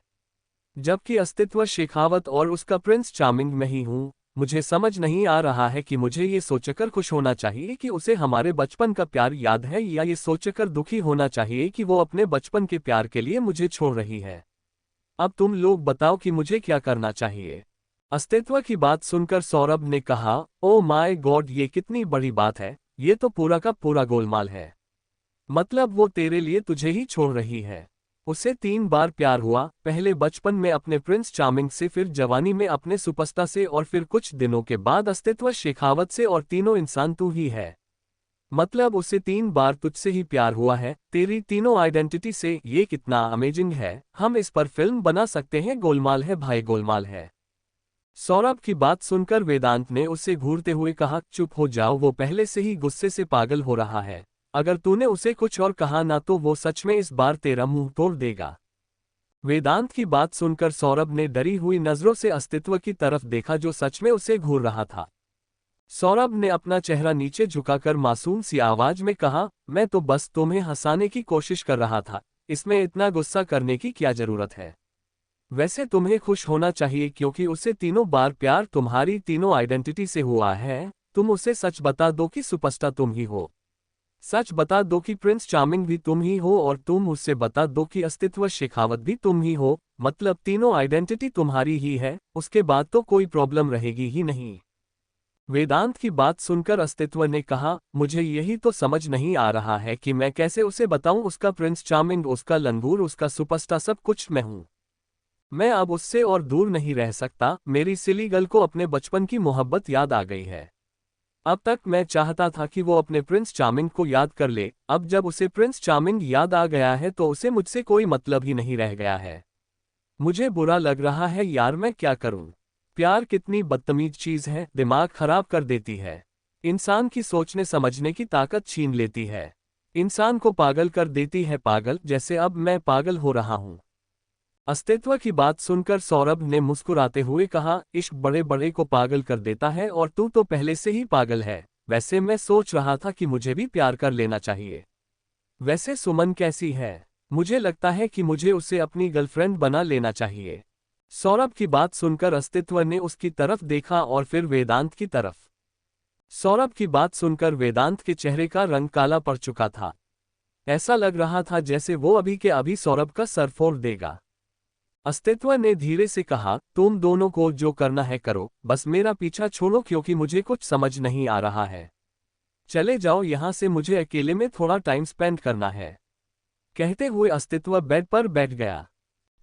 जबकि अस्तित्व शेखावत और उसका प्रिंस चार्मिंग में ही हूँ। मुझे समझ नहीं आ रहा है कि मुझे ये सोचकर खुश होना चाहिए कि उसे हमारे बचपन का प्यार याद है, या ये सोचकर दुखी होना चाहिए कि वो अपने बचपन के प्यार के लिए मुझे छोड़ रही है। अब तुम लोग बताओ कि मुझे क्या करना चाहिए। अस्तित्व की बात सुनकर सौरभ ने कहा, ओ माय गॉड, ये कितनी बड़ी बात है, ये तो पूरा का पूरा गोलमाल है। मतलब वो तेरे लिए तुझे ही छोड़ रही है। उसे 3 बार प्यार हुआ, पहले बचपन में अपने प्रिंस चार्मिंग से, फिर जवानी में अपने सुपरस्टार से और फिर कुछ दिनों के बाद अस्तित्व शेखावत से, और तीनों इंसान तू ही है। मतलब उसे 3 बार तुझसे ही प्यार हुआ है, तेरी तीनों आइडेंटिटी से। ये कितना अमेजिंग है, हम इस पर फिल्म बना सकते हैं। गोलमाल है भाई, गोलमाल है। सौरभ की बात सुनकर वेदांत ने उसे घूरते हुए कहा, चुप हो जाओ, वो पहले से ही गुस्से से पागल हो रहा है। अगर तूने उसे कुछ और कहा ना तो वो सच में इस बार तेरा मुंह तोड़ देगा। वेदांत की बात सुनकर सौरभ ने डरी हुई नजरों से अस्तित्व की तरफ देखा, जो सच में उसे घूर रहा था। सौरभ ने अपना चेहरा नीचे झुकाकर मासूम सी आवाज में कहा, मैं तो बस तुम्हें हंसाने की कोशिश कर रहा था, इसमें इतना गुस्सा करने की क्या जरूरत है। वैसे तुम्हें खुश होना चाहिए क्योंकि उसे 3 बार प्यार तुम्हारी तीनों आइडेंटिटी से हुआ है। तुम उसे सच बता दो कि सुपरस्टार तुम ही हो, सच बता दो कि प्रिंस चार्मिंग भी तुम ही हो, और तुम उससे बता दो कि अस्तित्व शेखावत भी तुम ही हो। मतलब तीनों आइडेंटिटी तुम्हारी ही है, उसके बाद तो कोई प्रॉब्लम रहेगी ही नहीं। वेदांत की बात सुनकर अस्तित्व ने कहा, मुझे यही तो समझ नहीं आ रहा है कि मैं कैसे उसे बताऊं, उसका प्रिंस चार्मिंग, उसका लंगूर, उसका सुपरस्टार, सब कुछ मैं हूं। मैं अब उससे और दूर नहीं रह सकता। मेरी सिली गर्ल को अपने बचपन की मोहब्बत याद आ गई है। अब तक मैं चाहता था कि वो अपने प्रिंस चार्मिंग को याद कर ले, अब जब उसे प्रिंस चार्मिंग याद आ गया है तो उसे मुझसे कोई मतलब ही नहीं रह गया है। मुझे बुरा लग रहा है यार, मैं क्या करूं। प्यार कितनी बदतमीज चीज है, दिमाग खराब कर देती है। इंसान की सोचने समझने की ताकत छीन लेती है। इंसान को पागल कर देती है, पागल जैसे अब मैं पागल हो रहा हूं। अस्तित्व की बात सुनकर सौरभ ने मुस्कुराते हुए कहा, इश्क बड़े बड़े को पागल कर देता है, और तू तो पहले से ही पागल है। वैसे मैं सोच रहा था कि मुझे भी प्यार कर लेना चाहिए। वैसे सुमन कैसी है? मुझे लगता है कि मुझे उसे अपनी गर्लफ्रेंड बना लेना चाहिए। सौरभ की बात सुनकर अस्तित्व ने उसकी तरफ देखा और फिर वेदांत की तरफ। सौरभ की बात सुनकर वेदांत के चेहरे का रंग काला पड़ चुका था। ऐसा लग रहा था जैसे वो अभी के अभी सौरभ का सर फोड़ देगा। अस्तित्व ने धीरे से कहा, तुम दोनों को जो करना है करो, बस मेरा पीछा छोड़ो क्योंकि मुझे कुछ समझ नहीं आ रहा है। चले जाओ यहां से, मुझे अकेले में थोड़ा टाइम स्पेंड करना है। कहते हुए अस्तित्व बेड पर बैठ गया।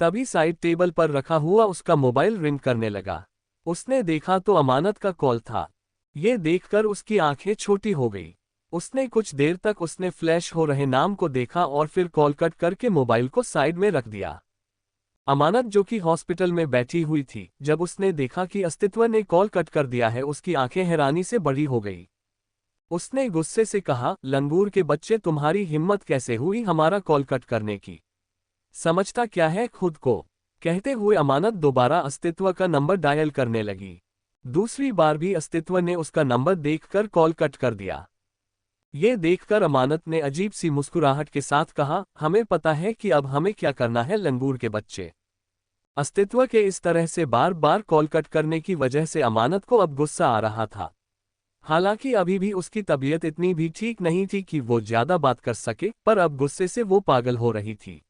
तभी साइड टेबल पर रखा हुआ उसका मोबाइल रिंग करने लगा। उसने देखा तो अमानत का कॉल था। ये देखकर उसकी आंखें छोटी हो गई। उसने कुछ देर तक उसने फ्लैश हो रहे नाम को देखा और फिर कॉल कट करके मोबाइल को साइड में रख दिया। अमानत जो कि हॉस्पिटल में बैठी हुई थी, जब उसने देखा कि अस्तित्व ने कॉल कट कर दिया है, उसकी आंखें हैरानी से बड़ी हो गई। उसने गुस्से से कहा, लंगूर के बच्चे, तुम्हारी हिम्मत कैसे हुई हमारा कॉल कट करने की? समझता क्या है खुद को? कहते हुए अमानत दोबारा अस्तित्व का नंबर डायल करने लगी। दूसरी बार भी अस्तित्व ने उसका नंबर देखकर कॉल कट कर दिया। ये देखकर अमानत ने अजीब सी मुस्कुराहट के साथ कहा, हमें पता है कि अब हमें क्या करना है लंगूर के बच्चे। अस्तित्व के इस तरह से बार बार कॉल कट करने की वजह से अमानत को अब गुस्सा आ रहा था। हालांकि अभी भी उसकी तबीयत इतनी भी ठीक नहीं थी कि वो ज्यादा बात कर सके, पर अब गुस्से से वो पागल हो रही थी।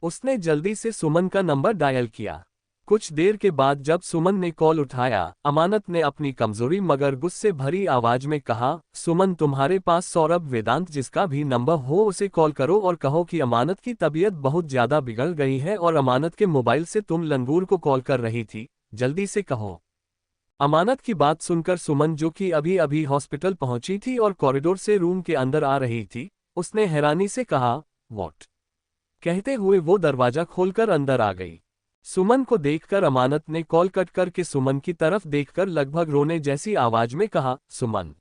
उसने जल्दी से सुमन का नंबर डायल किया। कुछ देर के बाद जब सुमन ने कॉल उठाया, अमानत ने अपनी कमजोरी मगर गुस्से भरी आवाज में कहा, सुमन, तुम्हारे पास सौरभ वेदांत जिसका भी नंबर हो उसे कॉल करो और कहो कि अमानत की तबीयत बहुत ज्यादा बिगड़ गई है और अमानत के मोबाइल से तुम लंगूर को कॉल कर रही थी, जल्दी से कहो। अमानत की बात सुनकर सुमन, जो कि अभी अभी हॉस्पिटल पहुंची थी और कॉरिडोर से रूम के अंदर आ रही थी, उसने हैरानी से कहा, व्हाट? कहते हुए वो दरवाजा खोलकर अंदर आ गई। सुमन को देखकर अमानत ने कॉल कट करके सुमन की तरफ देखकर लगभग रोने जैसी आवाज में कहा, सुमन।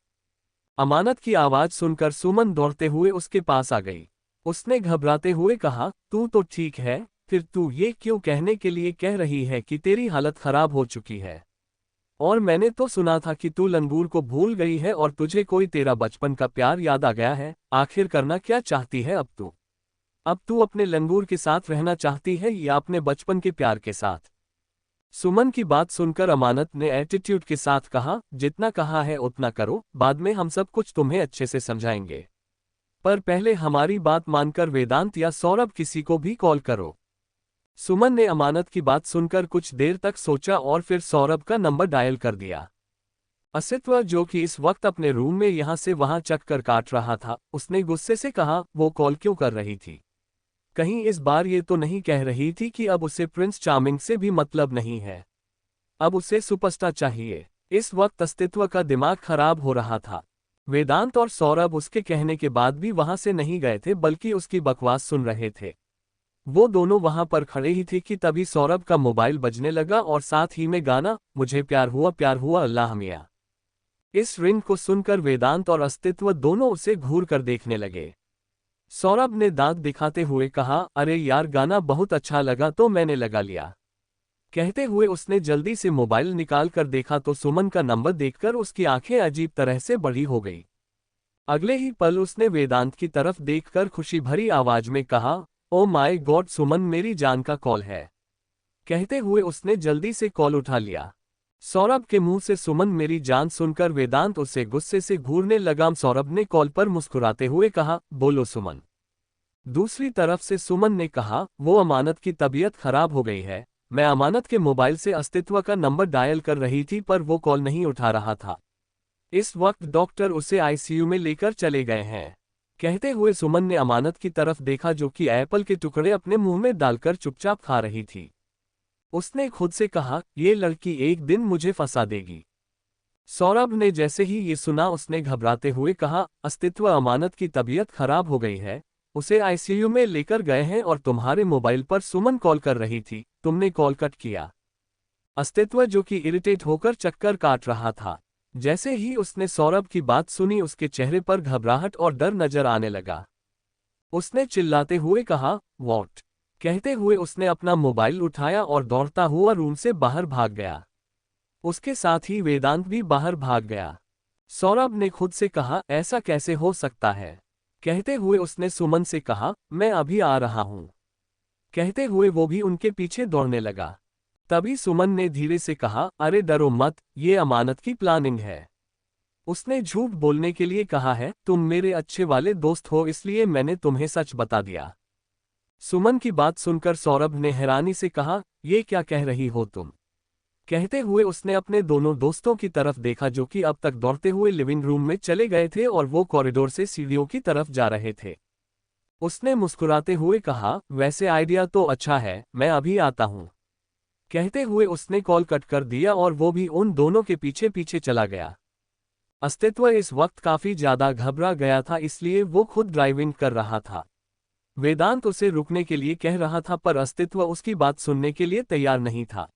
अमानत की आवाज सुनकर सुमन दौड़ते हुए उसके पास आ गई। उसने घबराते हुए कहा, तू तो ठीक है, फिर तू ये क्यों कहने के लिए कह रही है कि तेरी हालत खराब हो चुकी है? और मैंने तो सुना था कि तू लंगूर को भूल गई है और तुझे कोई तेरा बचपन का प्यार याद आ गया है। आखिर करना क्या चाहती है अब तू? अब तू अपने लंगूर के साथ रहना चाहती है या अपने बचपन के प्यार के साथ? सुमन की बात सुनकर अमानत ने एटीट्यूड के साथ कहा, जितना कहा है उतना करो, बाद में हम सब कुछ तुम्हें अच्छे से समझाएंगे। पर पहले हमारी बात मानकर वेदांत या सौरभ किसी को भी कॉल करो। सुमन ने अमानत की बात सुनकर कुछ देर तक सोचा और फिर सौरभ का नंबर डायल कर दिया। अस्तित्व, जो कि इस वक्त अपने रूम में यहाँ से वहाँ चक्कर काट रहा था, उसने गुस्से से कहा, वो कॉल क्यों कर रही थी? कहीं इस बार ये तो नहीं कह रही थी कि अब उसे प्रिंस चार्मिंग से भी मतलब नहीं है, अब उसे सुपरस्टार चाहिए। इस वक्त अस्तित्व का दिमाग खराब हो रहा था। वेदांत और सौरभ उसके कहने के बाद भी वहां से नहीं गए थे, बल्कि उसकी बकवास सुन रहे थे। वो दोनों वहां पर खड़े ही थे कि तभी सौरभ का मोबाइल बजने लगा और साथ ही में गाना, मुझे प्यार हुआ अल्लाह मियां। इस रिंग को सुनकर वेदांत और अस्तित्व दोनों उसे घूर कर देखने लगे। सौरभ ने दांत दिखाते हुए कहा, अरे यार, गाना बहुत अच्छा लगा तो मैंने लगा लिया। कहते हुए उसने जल्दी से मोबाइल निकाल कर देखा तो सुमन का नंबर देखकर उसकी आंखें अजीब तरह से बड़ी हो गई। अगले ही पल उसने वेदांत की तरफ देखकर खुशी भरी आवाज में कहा, ओ माय गॉड सुमन, मेरी जान का कॉल है। कहते हुए उसने जल्दी से कॉल उठा लिया। सौरभ के मुंह से सुमन मेरी जान सुनकर वेदांत उसे गुस्से से घूरने लगा। सौरभ ने कॉल पर मुस्कुराते हुए कहा, बोलो सुमन। दूसरी तरफ से सुमन ने कहा, वो अमानत की तबीयत खराब हो गई है। मैं अमानत के मोबाइल से अस्तित्व का नंबर डायल कर रही थी पर वो कॉल नहीं उठा रहा था। इस वक्त डॉक्टर उसे आईसीयू में लेकर चले गए हैं। कहते हुए सुमन ने अमानत की तरफ देखा, जो कि एप्पल के टुकड़े अपने मुंह में डालकर चुपचाप खा रही थी। उसने खुद से कहा, ये लड़की एक दिन मुझे फंसा देगी। सौरभ ने जैसे ही ये सुना उसने घबराते हुए कहा, अस्तित्व, अमानत की तबीयत खराब हो गई है, उसे आईसीयू में लेकर गए हैं और तुम्हारे मोबाइल पर सुमन कॉल कर रही थी, तुमने कॉल कट किया। अस्तित्व, जो कि इरिटेट होकर चक्कर काट रहा था, जैसे ही उसने सौरभ की बात सुनी उसके चेहरे पर घबराहट और डर नजर आने लगा। उसने चिल्लाते हुए कहा, व्हाट? कहते हुए उसने अपना मोबाइल उठाया और दौड़ता हुआ रूम से बाहर भाग गया। उसके साथ ही वेदांत भी बाहर भाग गया। सौरभ ने खुद से कहा, ऐसा कैसे हो सकता है? कहते हुए उसने सुमन से कहा, मैं अभी आ रहा हूं। कहते हुए वो भी उनके पीछे दौड़ने लगा। तभी सुमन ने धीरे से कहा, अरे डरो मत, ये अमानत की प्लानिंग है। उसने झूठ बोलने के लिए कहा है, तुम मेरे अच्छे वाले दोस्त हो इसलिए मैंने तुम्हें सच बता दिया। सुमन की बात सुनकर सौरभ ने हैरानी से कहा, ये क्या कह रही हो तुम? कहते हुए उसने अपने दोनों दोस्तों की तरफ देखा, जो कि अब तक दौड़ते हुए लिविंग रूम में चले गए थे और वो कॉरिडोर से सीढ़ियों की तरफ जा रहे थे। उसने मुस्कुराते हुए कहा, वैसे आइडिया तो अच्छा है, मैं अभी आता हूं। कहते हुए उसने कॉल कट कर दिया और वो भी उन दोनों के पीछे पीछे चला गया। अस्तित्व इस वक्त काफी ज्यादा घबरा गया था, इसलिए वो खुद ड्राइविंग कर रहा था। वेदांत उसे रुकने के लिए कह रहा था पर अस्तित्व उसकी बात सुनने के लिए तैयार नहीं था।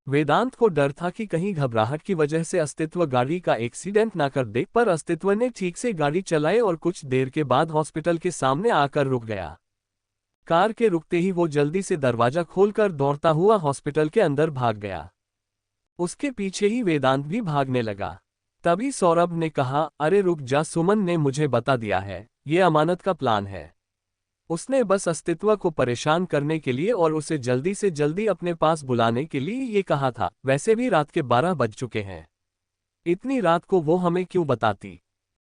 वेदांत को डर था कि कहीं घबराहट की वजह से अस्तित्व गाड़ी का एक्सीडेंट ना कर दे, पर अस्तित्व ने ठीक से गाड़ी चलाई और कुछ देर के बाद हॉस्पिटल के सामने आकर रुक गया। कार के रुकते ही वो जल्दी से दरवाजा खोलकर दौड़ता हुआ हॉस्पिटल के अंदर भाग गया। उसके पीछे ही वेदांत भी भागने लगा। तभी सौरभ ने कहा, अरे रुक जा, सुमन ने मुझे बता दिया है, ये अमानत का प्लान है। उसने बस अस्तित्व को परेशान करने के लिए और उसे जल्दी से जल्दी अपने पास बुलाने के लिए ये कहा था। वैसे भी रात के 12 बज चुके हैं, इतनी रात को वो हमें क्यों बताती?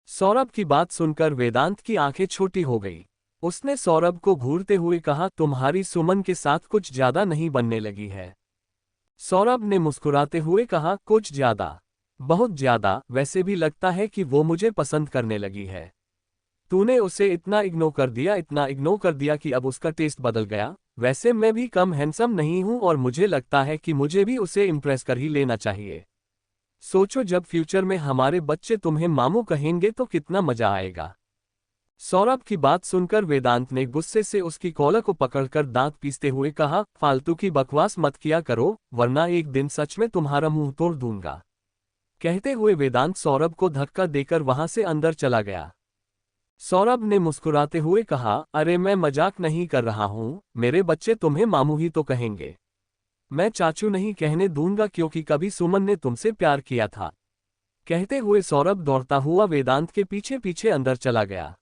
सौरभ की बात सुनकर वेदांत की आंखें छोटी हो गई। उसने सौरभ को घूरते हुए कहा, तुम्हारी सुमन के साथ कुछ ज्यादा नहीं बनने लगी है? सौरभ ने मुस्कुराते हुए कहा, कुछ ज्यादा? बहुत ज्यादा। वैसे भी लगता है कि वो मुझे पसंद करने लगी है। तूने उसे इतना इग्नोर कर दिया कि अब उसका टेस्ट बदल गया। वैसे मैं भी कम हैंडसम नहीं हूं और मुझे लगता है कि मुझे भी उसे इम्प्रेस कर ही लेना चाहिए। सोचो, जब फ्यूचर में हमारे बच्चे तुम्हें मामू कहेंगे तो कितना मजा आएगा। सौरभ की बात सुनकर वेदांत ने गुस्से से उसकी कॉलर को पकड़कर दांत पीसते हुए कहा, फालतू की बकवास मत किया करो, वरना एक दिन सच में तुम्हारा मुंह तोड़ दूंगा। कहते हुए वेदांत सौरभ को धक्का देकर वहां से अंदर चला गया। सौरभ ने मुस्कुराते हुए कहा, अरे मैं मजाक नहीं कर रहा हूं, मेरे बच्चे तुम्हें मामू ही तो कहेंगे। मैं चाचू नहीं कहने दूंगा, क्योंकि कभी सुमन ने तुमसे प्यार किया था। कहते हुए सौरभ दौड़ता हुआ वेदांत के पीछे पीछे अंदर चला गया।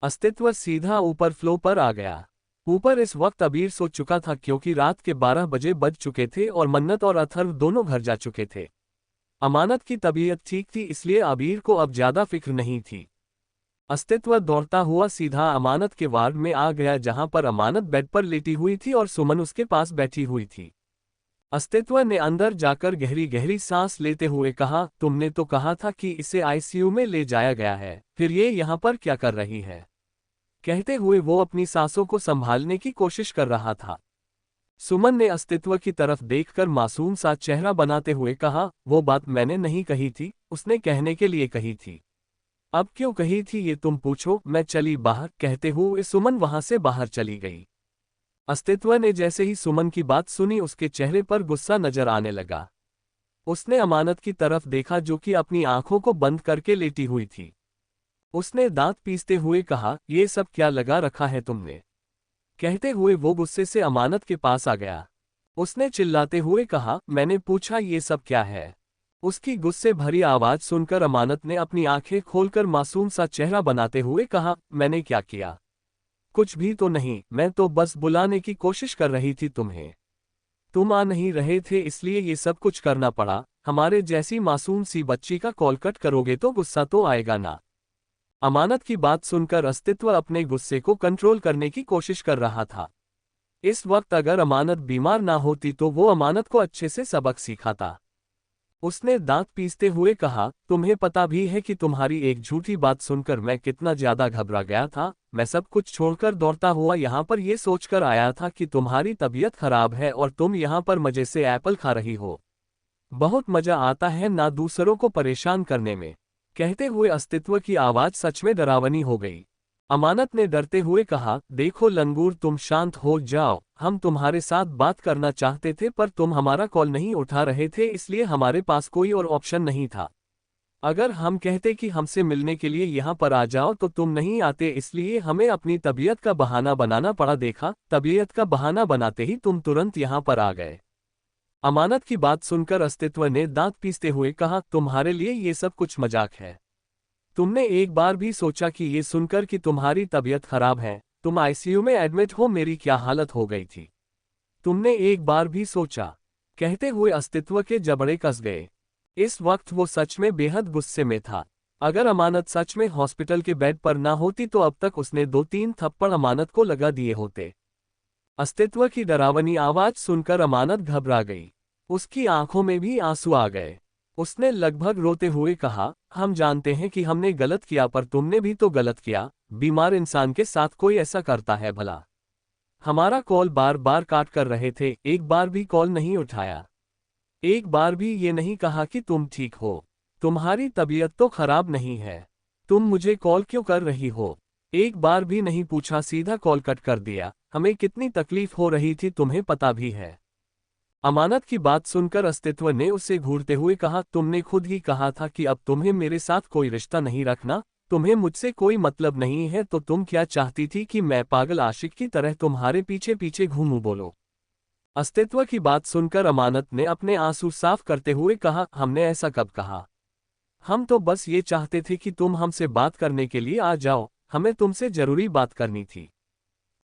अस्तित्व सीधा ऊपर फ्लो पर आ गया। ऊपर इस वक्त अबीर सो चुका था, क्योंकि रात के 12 बजे बज चुके थे और मन्नत और अथर्व दोनों घर जा चुके थे। अमानत की तबीयत ठीक थी, इसलिए अबीर को अब ज्यादा फिक्र नहीं थी। अस्तित्व दौड़ता हुआ सीधा अमानत के वार्ड में आ गया, जहां पर अमानत बेड पर लेटी हुई थी और सुमन उसके पास बैठी हुई थी। अस्तित्व ने अंदर जाकर गहरी गहरी सांस लेते हुए कहा, तुमने तो कहा था कि इसे आईसीयू में ले जाया गया है, फिर ये यहाँ पर क्या कर रही है? कहते हुए वो अपनी सांसों को संभालने की कोशिश कर रहा था। सुमन ने अस्तित्व की तरफ देखकर मासूम सा चेहरा बनाते हुए कहा, वो बात मैंने नहीं कही थी, उसने कहने के लिए कही थी। अब क्यों कही थी ये तुम पूछो, मैं चली बाहर। कहते हुए सुमन वहां से बाहर चली गई। अस्तित्व ने जैसे ही सुमन की बात सुनी उसके चेहरे पर गुस्सा नजर आने लगा। उसने अमानत की तरफ देखा जो कि अपनी आंखों को बंद करके लेटी हुई थी। उसने दांत पीसते हुए कहा, ये सब क्या लगा रखा है तुमने? कहते हुए वो गुस्से से अमानत के पास आ गया। उसने चिल्लाते हुए कहा, मैंने पूछा ये सब क्या है? उसकी गुस्से भरी आवाज सुनकर अमानत ने अपनी आंखें खोलकर मासूम सा चेहरा बनाते हुए कहा, मैंने क्या किया? कुछ भी तो नहीं, मैं तो बस बुलाने की कोशिश कर रही थी तुम्हें। तुम आ नहीं रहे थे इसलिए ये सब कुछ करना पड़ा। हमारे जैसी मासूम सी बच्ची का कॉल कट करोगे तो गुस्सा तो आएगा ना? अमानत की बात सुनकर अस्तित्व अपने गुस्से को कंट्रोल करने की कोशिश कर रहा था। इस वक्त अगर अमानत बीमार ना होती तो वो अमानत को अच्छे से सबक सिखाता। उसने दांत पीसते हुए कहा, तुम्हें पता भी है कि तुम्हारी एक झूठी बात सुनकर मैं कितना ज्यादा घबरा गया था। मैं सब कुछ छोड़कर दौड़ता हुआ यहाँ पर ये सोचकर आया था कि तुम्हारी तबीयत खराब है और तुम यहाँ पर मजे से एप्पल खा रही हो। बहुत मजा आता है ना दूसरों को परेशान करने में। कहते हुए अस्तित्व की आवाज सच में डरावनी हो गई। अमानत ने डरते हुए कहा, देखो लंगूर, तुम शांत हो जाओ। हम तुम्हारे साथ बात करना चाहते थे पर तुम हमारा कॉल नहीं उठा रहे थे, इसलिए हमारे पास कोई और ऑप्शन नहीं था। अगर हम कहते कि हमसे मिलने के लिए यहाँ पर आ जाओ तो तुम नहीं आते, इसलिए हमें अपनी तबीयत का बहाना बनाना पड़ा। देखा, तबीयत का बहाना बनाते ही तुम तुरंत यहाँ पर आ गए। अमानत की बात सुनकर अस्तित्व ने दांत पीसते हुए कहा, तुम्हारे लिए ये सब कुछ मजाक है। तुमने एक बार भी सोचा कि ये सुनकर कि तुम्हारी तबीयत खराब है, तुम आईसीयू में एडमिट हो, मेरी क्या हालत हो गई थी? तुमने एक बार भी सोचा? कहते हुए अस्तित्व के जबड़े कस गए। इस वक्त वो सच में बेहद गुस्से में था। अगर अमानत सच में हॉस्पिटल के बेड पर ना होती तो अब तक उसने 2-3 थप्पड़ अमानत को लगा दिए होते। अस्तित्व की डरावनी आवाज सुनकर अमानत घबरा गई। उसकी आंखों में भी आंसू आ गए। उसने लगभग रोते हुए कहा, हम जानते हैं कि हमने गलत किया पर तुमने भी तो गलत किया। बीमार इंसान के साथ कोई ऐसा करता है भला? हमारा कॉल बार बार काट कर रहे थे, एक बार भी कॉल नहीं उठाया। एक बार भी ये नहीं कहा कि तुम ठीक हो। तुम्हारी तबीयत तो खराब नहीं है, तुम मुझे कॉल क्यों कर रही हो? एक बार भी नहीं पूछा, सीधा कॉल कट कर दिया। हमें कितनी तकलीफ हो रही थी तुम्हें पता भी है। अमानत की बात सुनकर अस्तित्व ने उसे घूरते हुए कहा, तुमने खुद ही कहा था कि अब तुम्हें मेरे साथ कोई रिश्ता नहीं रखना, तुम्हें मुझसे कोई मतलब नहीं है, तो तुम क्या चाहती थी कि मैं पागल आशिक की तरह तुम्हारे पीछे पीछे घूमूं? बोलो। अस्तित्व की बात सुनकर अमानत ने अपने आंसू साफ करते हुए कहा, हमने ऐसा कब कहा? हम तो बस ये चाहते थे कि तुम हमसे बात करने के लिए आ जाओ, हमें तुमसे जरूरी बात करनी थी।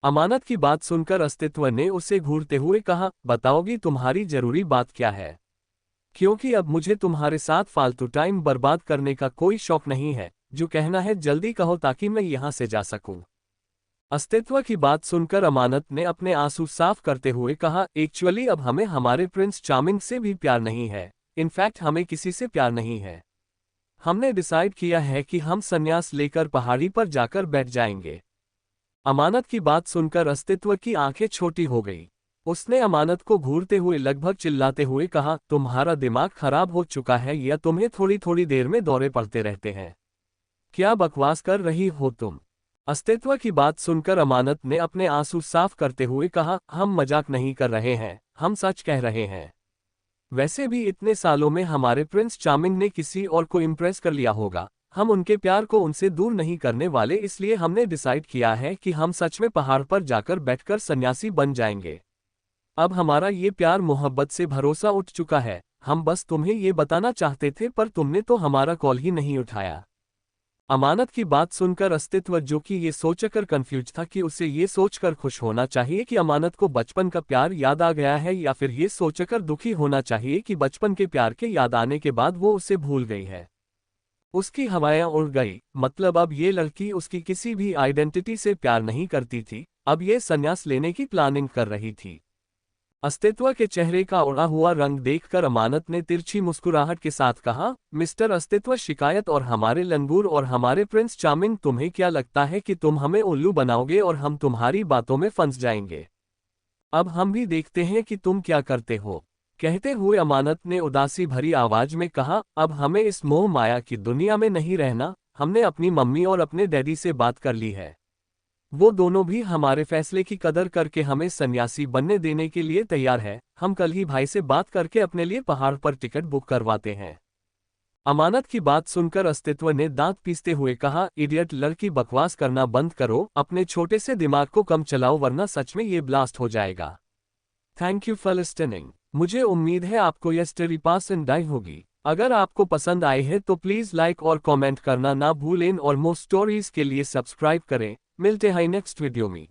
अमानत की बात सुनकर अस्तित्व ने उसे घूरते हुए कहा, बताओगी तुम्हारी जरूरी बात क्या है? क्योंकि अब मुझे तुम्हारे साथ फालतू टाइम बर्बाद करने का कोई शौक नहीं है। जो कहना है जल्दी कहो ताकि मैं यहां से जा सकूं। अस्तित्व की बात सुनकर अमानत ने अपने आंसू साफ करते हुए कहा, एक्चुअली अब हमें हमारे प्रिंस चार्मिंग से भी प्यार नहीं है। इनफैक्ट हमें किसी से प्यार नहीं है। हमने डिसाइड किया है कि हम संन्यास लेकर पहाड़ी पर जाकर बैठ जाएंगे। अमानत की बात सुनकर अस्तित्व की आंखें छोटी हो गई। उसने अमानत को घूरते हुए लगभग चिल्लाते हुए कहा, तुम्हारा दिमाग खराब हो चुका है या तुम्हें थोड़ी थोड़ी देर में दौरे पड़ते रहते हैं? क्या बकवास कर रही हो तुम? अस्तित्व की बात सुनकर अमानत ने अपने आंसू साफ करते हुए कहा, हम मजाक नहीं कर रहे हैं, हम सच कह रहे हैं। वैसे भी इतने सालों में हमारे प्रिंस चार्मिंग ने किसी और को इम्प्रेस कर लिया होगा। हम उनके प्यार को उनसे दूर नहीं करने वाले, इसलिए हमने डिसाइड किया है कि हम सच में पहाड़ पर जाकर बैठकर सन्यासी बन जाएंगे। अब हमारा ये प्यार मोहब्बत से भरोसा उठ चुका है। हम बस तुम्हें ये बताना चाहते थे पर तुमने तो हमारा कॉल ही नहीं उठाया। अमानत की बात सुनकर अस्तित्व, जो कि ये सोचकर कंफ्यूज था कि उसे ये सोचकर खुश होना चाहिए कि अमानत को बचपन का प्यार याद आ गया है या फिर ये सोचकर दुखी होना चाहिए कि बचपन के प्यार के याद आने के बाद वो उसे भूल गई है। उसकी हवाएं उड़ गई। मतलब अब ये लड़की उसकी किसी भी आइडेंटिटी से प्यार नहीं करती थी, अब ये संन्यास लेने की प्लानिंग कर रही थी। अस्तित्व के चेहरे का उड़ा हुआ रंग देखकर अमानत ने तिरछी मुस्कुराहट के साथ कहा, मिस्टर अस्तित्व, शिकायत और हमारे लंगूर और हमारे प्रिंस चार्मिंग, तुम्हें क्या लगता है कि तुम हमें उल्लू बनाओगे और हम तुम्हारी बातों में फंस जाएंगे? अब हम भी देखते हैं कि तुम क्या करते हो। कहते हुए अमानत ने उदासी भरी आवाज में कहा, अब हमें इस मोह माया की दुनिया में नहीं रहना। हमने अपनी मम्मी और अपने डैडी से बात कर ली है। वो दोनों भी हमारे फैसले की कदर करके हमें सन्यासी बनने देने के लिए तैयार है। हम कल ही भाई से बात करके अपने लिए पहाड़ पर टिकट बुक करवाते हैं। अमानत की बात सुनकर अस्तित्व ने दांत पीसते हुए कहा, इडियट लड़की, बकवास करना बंद करो, अपने छोटे से दिमाग को कम चलाओ वरना सच में ये ब्लास्ट हो जाएगा। Thank you for listening. मुझे उम्मीद है आपको यह स्टोरी पास एंड डाई होगी। अगर आपको पसंद आई है तो प्लीज़ लाइक और कमेंट करना ना भूलें और मोर स्टोरीज के लिए सब्सक्राइब करें। मिलते हैं नेक्स्ट वीडियो में।